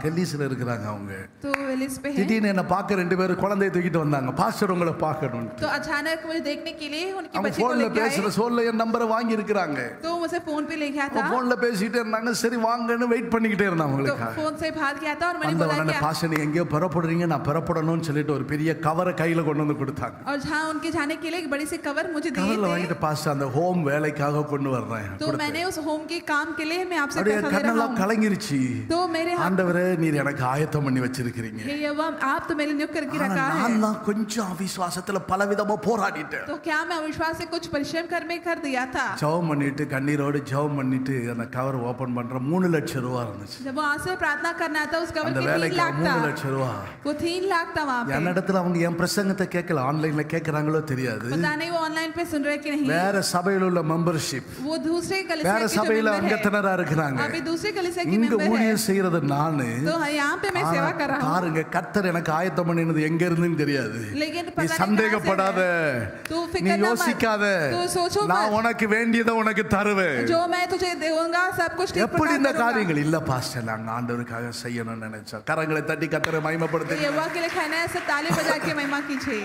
கெல்லிஸ்ல இருக்கிறாங்க அவங்க. तो वेलिस पे है। திடீர்னு என்ன பார்க்க ரெண்டு பேரும் குழந்தையை தூக்கிட்டு வந்தாங்க. பாஸ்டர் உங்களை பார்க்கணும். तो अचानक मुझे देखने के लिए उनकी அவங்க बच्ची को போன்ல लेके பேசுற आए, சொல்ல என் நம்பரை வாங்கி இருக்கிறாங்க. तो मुझे फोन पे ले गया था, போன்ல பேசிட்டே இருந்தாங்க. சரி வாங்கன்னு வெயிட் பண்ணிக்கிட்டே இருந்தாங்க तो அவங்களுக்காக. फोन से बात किया था और मैंने அந்த बोला உடனே कि பாஸ்டர் நீங்க எங்கேயோ புறப்படுறீங்க, நான் புறப்படணும்னு சொல்லிட்டு ஒரு பெரிய கவரை கையில கொண்டு வந்து கொடுத்தாங்க. और जहाँ उनके जाने के लिए एक बड़ी सी कवर मुझे दिए கவர்ல थे, வாங்கிட்டு பாஸ்டர் அந்த ஹோம் வேலைக்காக கொண்டு வர்றேன். तो मैंने उस होम के काम के लिए मैं आपसे அப்படியே पैसा दे रहा கண்ணெல்லாம் हूँ। கலங்கிருச்சு. तो मेरे हाथ, ஆண்டவரே நீர் எனக்கு ஆயத்தம் பண்ணி வச்சிருக்கிறீங்க. हे यहोवा आप तो मेरे नियुक्त करके ஆனா रखा है, நான் தான் கொஞ்சம் அவிசுவாசத்துல பலவிதமா போராடிட்டேன். तो क्या मैं अविश्वास से कुछ परिश्रम कर दिया था? ஜெபம் பண்ணிட்டு கண்ணீரோடு ஜெபம் பண்ணிட்டு அந்த கவர் ஓபன் பண்ற 3 லட்சம் ரூபாய் இருந்துச்சு. जब वहां से प्रार्थना करना था उस कवर அந்த की 3 வேலைக்கு लाख 3 था, லட்சம் ரூபாய். वो 3 लाख था वहां पे। என்னிடத்துல அவங்க என் பிரசங்கத்தை கேட்கல, ஆன்லைன்ல கேட்கறாங்களோ தெரியாது. पता नहीं वो ऑनलाइन पे सुन रहे कि नहीं, வேற சபையில உள்ள மெம்பர்ஷிப், वो दूसरे வேற कलीसिया के जो சபையில मेंबर है, அங்கத்தினரா இருக்கிறாங்க. अभी दूसरे कलीसिया की இங்க मेंबर है, ஊழியம் செய்யறது நானு. तो यहाँ पे मैं सेवा कर रहा हूँ। பாருங்க கர்த்தர் எனக்கு ஆயத்தம் பண்ணினது எங்க இருந்துன்னு தெரியாது. लेकिन நீ पता नहीं சந்தேகப்படாத, कहाँ से है। तू நீ फिक्र ना யோசிக்காத, मत, तू सोचो நான் मत, உனக்கு வேண்டியதை உனக்கு தருவேன். जो मैं तुझे दूंगा सब कुछ ठीक எப்படி प्रकार இந்த करूंगा। காரியங்கள் இல்ல பாஸ்டர், நாங்க ஆண்டவருக்காக செய்யணும்னு நினைச்சோம். கரங்களை தட்டி கர்த்தரை तो மகிமைப்படுத்துங்க. यहोवा के लिए खाना है, सब ताली बजा के महिमा कीजिए,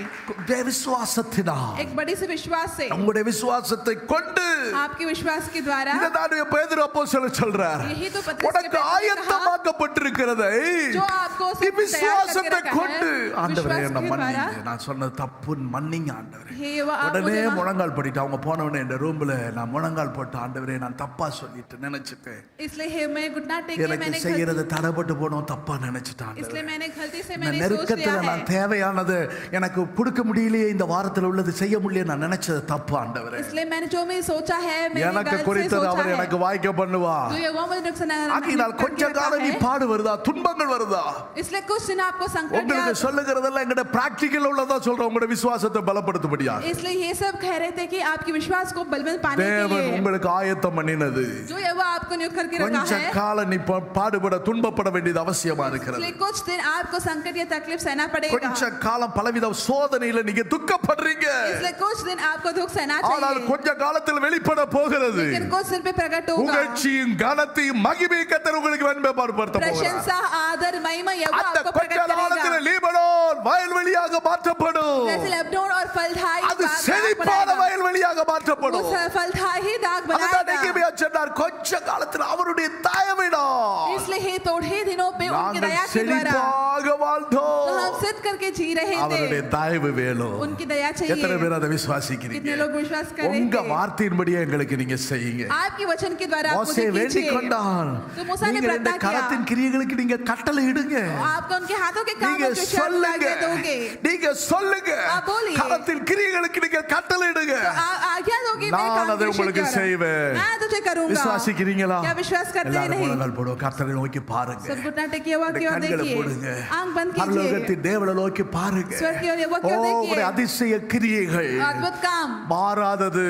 விசுவாசத்தினால், एक बड़ी सी विश्वास से, உங்களுடைய விசுவாசத்தை கொண்டு आपके विश्वास के द्वारा। இதுதான் பேதுரு அப்போஸ்தலர் சொல்றார், यही तो पतरस के உனக்கு बेटे ने कहा, ஆயத்தமாக்கப்பட்டிருக்கிறதை जो आपको நீ सब तैयार करके விசுவாசத்தை रखा கொண்டு. है, ஆண்டவரே विश्वास என்ன के द्वारा। மன்னிங்க, நான் சொன்னது தப்புன்னு மன்னிங்க ஆண்டவரே. हे यहोवा आप உடனே मुझे माफ- முழங்கால் படிட்டு அவங்க போன உடனே இந்த ரூம்ல நான் முழங்கால் போட்டு ஆண்டவரே நான் தப்பா சொல்லிட்டு நினைச்சிட்டேன், इसलिए हे मैं घुटना टेके எனக்கு मैंने செய்யறது தடைப்பட்டு போனோம் தப்பா நினைச்சிட்டான். इसलिए मैंने गलती से இந்த मैंने सोच நெருக்கத்துல लिया நான் है, தேவையானது எனக்கு கொடுக்க முடியலையே, இந்த வாரத்துல உள்ளது செய்ய முடியல நான் நினைச்சது தப்பு ஆண்டவரே. इसलिए मैंने जो मैं सोचा है मैंने எனக்கு गलत से குறித்தது सोचा அவர் है, எனக்கு வாய்க்க பண்ணுவா. तो यहोवा मुझे नुकसान ஆகையினால் கொஞ்ச காலம் நீ பாடு வருதா, துன்பங்கள் வருதா, इसलिए कुछ दिन आपको संकट या உங்களுக்கு சொல்லுகிறதெல்லாம் எங்கட பிராக்டிக்கல் உள்ளதா சொல்றோம், உங்களோட விசுவாசத்தை பலப்படுத்தும்படியா. इसलिए ये सब कह रहे थे कि आपके विश्वास को बलवंत पाने के தேவன் लिए உங்களுக்கு ஆயத்தம் பண்ணினது. जो यहोवा आपको नियुक्त करके रखा கொஞ்ச है, காலம் நீ பாடுபட துன்பப்பட வேண்டியது அவசியமா இருக்கிறது. इसलिए कुछ दिन आपको संकट या तकलीफ सहना पड़ेगा, கொஞ்ச காலம் பலவித சோதனையில நீங்க துக்கப்படுறீங்க, इसलिए कुछ दिन आपको दुख सहना ஆனால் चाहिए, கொஞ்ச காலத்தில் வெளிப்பட போகிறது. लेकिन कुछ दिन पे प्रकट होगा புகழ்ச்சியும் கனத்தையும் மகிமை கர்த்தர் உங்களுக்கு வெண்மைப்படுத்த போகிறார். प्रशंसा आदर महिमा यहोवा அந்த आपको கொஞ்ச प्रकट காலத்தில் करेगा, லீபனோன் வயல்வெளியாக மாற்றப்படும். जैसे लेबनोन और फलदायी அது बाग செழிப்பான पड़ेगा, வயல்வெளியாக மாற்றப்படும். மாற்றப்படும். वो सफलता ही दाग அதுதான் बनाएगा। நெகேமியா சொன்னார், கொஞ்ச காலத்தில் அவருடைய தயவினால் इसलिए ही थोड़े ही दिनों पे उनकी दया நாங்கள் के द्वारा செழிப்பாக तो வாழ்ந்தோம். हम सिद्ध करके जी रहे அவருடைய थे। தயவு வேணும். उनकी दया எத்தனை चाहिए। பேர் அதை कितने விசுவாசிக்கிறீங்க? लोग विश्वास कर रहे உங்க थे? வார்த்தையின்படியே எங்களுக்கு நீங்க செய்யுங்க. आपके वचन के द्वारा आप மோசே मुझे வேண்டிக் कीजिए। கொண்டான், तो मूसा ने நீங்கள் இந்த प्रार्थना கரத்தின் किया, கிரியைகளுக்கு நீங்க கட்டளை இடுங்க. आपको उनके हाथों के நீங்க कामों के विषय में சொல்லுங்க, आज्ञा दोगे। நீங்க சொல்லுங்க, आप बोलिए। கரத்தின் கிரியைகளுக்கு நீங்க கட்டளை இடுங்க. आज्ञा दोगे, मैं நான் काम அதை के உங்களுக்கு विषय செய்வேன். मैं तुझे करूंगा। விசுவாசிக்கிறீங்களா? क्या विश्वास करते हैं? எல்லாரும் नहीं। முழங்கால் போடுவோம், கர்த்தரை நோக்கி பாருங்க. सब घुटना टेकिए हुआ की ओर கண்களை देखिए, போடுங்க. आंख बंद कीजिए, பரலோகத்தின் தேவனை நோக்கி பாருங்க. स्वर्ग की ओर हुआ की ओर உங்களுடைய देखिए। அதிசய கிரியைகள் अद्भुत काम மாறாதது.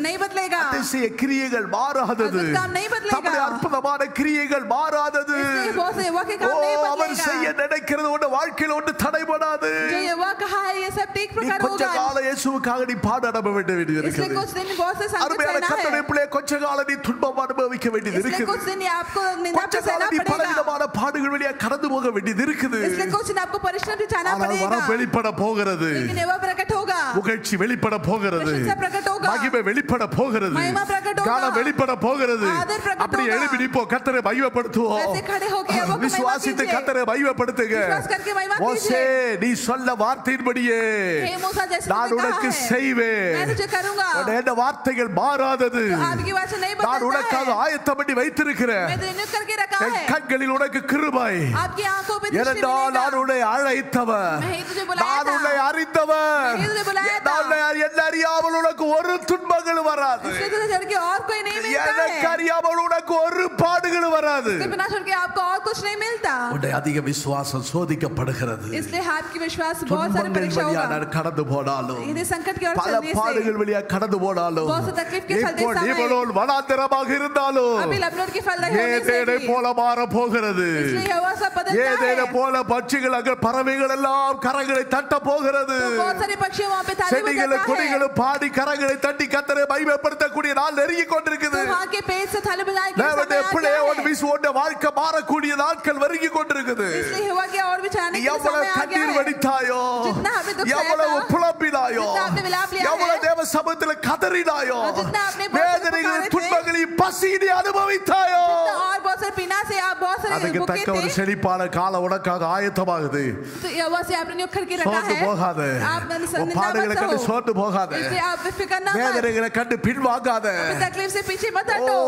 नहीं बदलेगा। அதிசய கிரியைகள் மாறாதது. அற்புத காம் नहीं बदलेगा। தம்முடைய அற்புதமான கிரியைகள் மாறாதது. इसलिए बहुत से युवा के काम ஓ, नहीं அவர் செய்ய बदलेगा। நினைக்கிறது ஒன்று வாழ்க்கையில் ஒன்று தடைபடாது. जो युवा कहा है ये सब ठीक நீ प्रकार கொஞ்ச होगा। கால இயேசுவுக்காக நீ பாட அனுபவிக்க வேண்டியது इसलिए இருக்குது. कुछ दिन बहुत से संकट அருமையான सहना கர்த்தருடைய है। பிள்ளையே, கொஞ்ச கால நீ துன்பம் அனுபவிக்க வேண்டியது इसलिए இருக்குது. कुछ दिन आपको निंदा கொஞ்ச पे கால सहना நீ पड़ेगा। பலவிதமான பாடுகள் வழியா கடந்து போக வேண்டியது இருக்குது. इसलिए कुछ दिन आपको परिश्रम से जाना ஆனால் வர पड़ेगा। வெளிப்பட போகிறது. लेकिन युवा प्रकट होगा, புகழ்ச்சி வெளிப்பட போகிறது. प्रशंसा प्रकट होगा, மகிமை வெளிப்பட போகிறது. महिमा प्रकट होगा, காலம் வெளிப்பட போகிறது. आदर प्रकट அப்படி होगा। எழுப்பி நிப்போ, கர்த்தரை மகிமைப்படுத்துவோம். वैसे खड़े होके युवा को महिमा விசுவாசித்து कीजिए। கர்த்தரை மகிமைப்படுத்துங்க. विश्वास करके महिमा மோசே, कीजिए। நீ சொல்ல வார்த்தையின்படியே हे मूसा, जैसे நான் तुमने உனக்கு कहा है, செய்வேன். मैं तुझे करूंगा। உன்னுடைய வார்த்தைகள் மாறாதது. आपकी वचन नहीं நான் बदलता உனக்காக है। ஆயத்தம் பண்ணி வைத்திருக்கிறேன். मैं तुझे नियुक्त करके रखा என் है। கண்களில் உனக்கு கிருபை. आपकी आंखों पे दृष्टि ஏனென்றால் நான் मिलेगा। உன்னை அழைத்தவன், मैं ही तुझे बुलाया நான் था। உன்னை அறிந்தவன். मैं ही तुझे बुलाया था। நான் உன்னை என்ன அறியாமல் உனக்கு ஒரு துன்பங்கள் வராது. इसलिए तुझे छोड़ के और कोई नहीं मिलता எனக்கு है। அறியாமல் உனக்கு ஒரு பாடுகள் வராது. इसके बिना छोड़ के आपको और कुछ नहीं मिलता। உன்னுடைய அதிக விசுவாசம் சோதிக்கப்படுகிறது. इसलिए आपकी विश्वास बहुत सारे துன்பங்கள் परीक्षा வழியா होगा। நான் கடந்து போனாலும், यदि संकट की ओर பல चलने से, பாடுகள் வழியா கடந்து போனாலும், बहुत से तकलीफ के चलते இப்போ समय, லீபனோன் வனாந்தரமாக இருந்தாலும் अभी लबनोन की फलदायी होने से ஏதேனை भी, போல மாற போகிறது. इसलिए यहोवा सब बदलता ஏதேனை है। போல பட்சிகள் அங்க பறவைகள் எல்லாம் கரங்களை தட்ட போகிறது. तो बहुत सारे पक्षी वहाँ पे ताली செடிகளும் बजाता है। கொடிகளும் பாடி கரங்களை தட்டி கர்த்தரை மகிமைப்படுத்தக்கூடிய நாள் நெருங்கி तो கொண்டிருக்குது. वहाँ के पेड़ से थाली बजाने के தேவனுடைய समय आ பிள்ளையே, गया உன் है। விசுவோட வாழ்க்கை மாறக்கூடிய நாட்கள் நெருங்கி கொண்டிருக்குது. इसलिए यहोवा के और बिछाने के எவ்வளவு समय आ கண்ணீர் गया है। வடித்தாயோ, जितना आपने दुख எவ்வளவு सहा था, புலம்பினாயோ, जितना आपने विलाप लिया எவ்வளவு है, தேவ சமூகத்தில் கதறினாயோ, और जितना आपने बहुत सारे வேதனைகளின் पुकारे थे, துன்பங்களின் பசியினை அனுபவித்தாயோ, जितना और बहुत सारे पीना से आप बहुत सारे அதுக்கு भूखे தக்க ஒரு थे, செழிப்பான காலம் உனக்காக ஆயத்தமாகுது. तो यहोवा से आपने नियुक्त करके रखा சோர்ந்து है। போகாத. आप உன் निंदा பாடுகளை मत கண்டு हो। சோர்ந்து போகாத. इसलिए आप फिक्र ना मत, வேதனைகளை கண்டு பின்வாங்காத. तकलीफ से पीछे मत ஓ, हटो।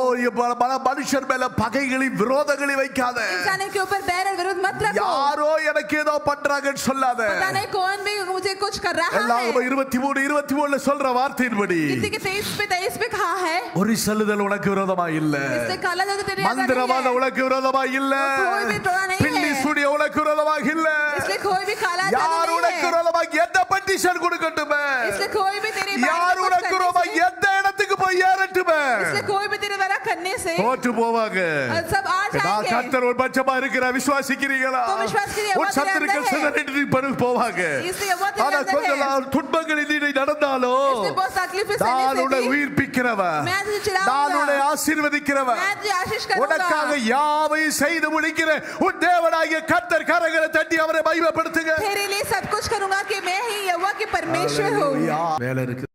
பல மனுஷர் மேல பகைகளையும் விரோதங்களையும் வைக்காத. इंसानों के ऊपर बैर और विरोध मत रखो। யாரோ எனக்கு ஏதோ பண்றாங்கன்னு சொல்லாத. पता नहीं कौन भी मुझे कुछ कर रहा எல்லாம் है। 23 சொல்ற வார்த்தையின்படி किसी के 23 पे कहा है, ஒரு செல்லுதல் உனக்கு விரோதமா இல்ல. इससे काला जादू तेरे आगे नहीं மந்திரவாத है। உனக்கு விரோதமா இல்ல. कोई भी टोना नहीं பில்லி है। சூனிய உனக்கு விரோதமா இல்ல. इसलिए कोई भी काला யார் जादू உனக்கு नहीं है। விரோதமா எந்த பெட்டிஷன் கொடுக்கட்டுமே, इसलिए कोई भी तेरे யார் बारे में உனக்கு कुछ விரோதமா करने से, எந்த இடத்துக்கு போய் ஏறட்டுமே, इसलिए कोई भी तेरे द्वारा करने से தோற்று போவாங்க. सब आ நான் जाएंगे। கர்த்தர் ஒரு பட்சமா இருக்கிற விசுவாசிக்கிறீங்களா? तो विश्वास करिए, உன் वो तेरे சத்துருக்கள் अंदर है। சிதறிட்டு பருகு போவாங்க. इसलिए वो तेरे ஆனா अंदर கொஞ்ச है। நாள் துன்பங்களில் நீ நடந்தாலும் इसलिए बहुत तकलीफें सहने நான் से உன்னை भी, உயிர்ப்பிக்கிறவன், मैं तुझे चिढ़ाऊंगा, நான் உன்னை ஆசீர்வதிக்கிறவன், मैं तुझे आशीष करूंगा। உனக்காக யாவையும் செய்து முடிக்கிற உன் தேவனாகிய கர்த்தர் கரங்களை தட்டி அவரை மகிமைப்படுத்துங்க. तेरे लिए सब कुछ करूंगा कि मैं ही यहोवा के परमेश्वर हूँ। வேலை இருக்கு.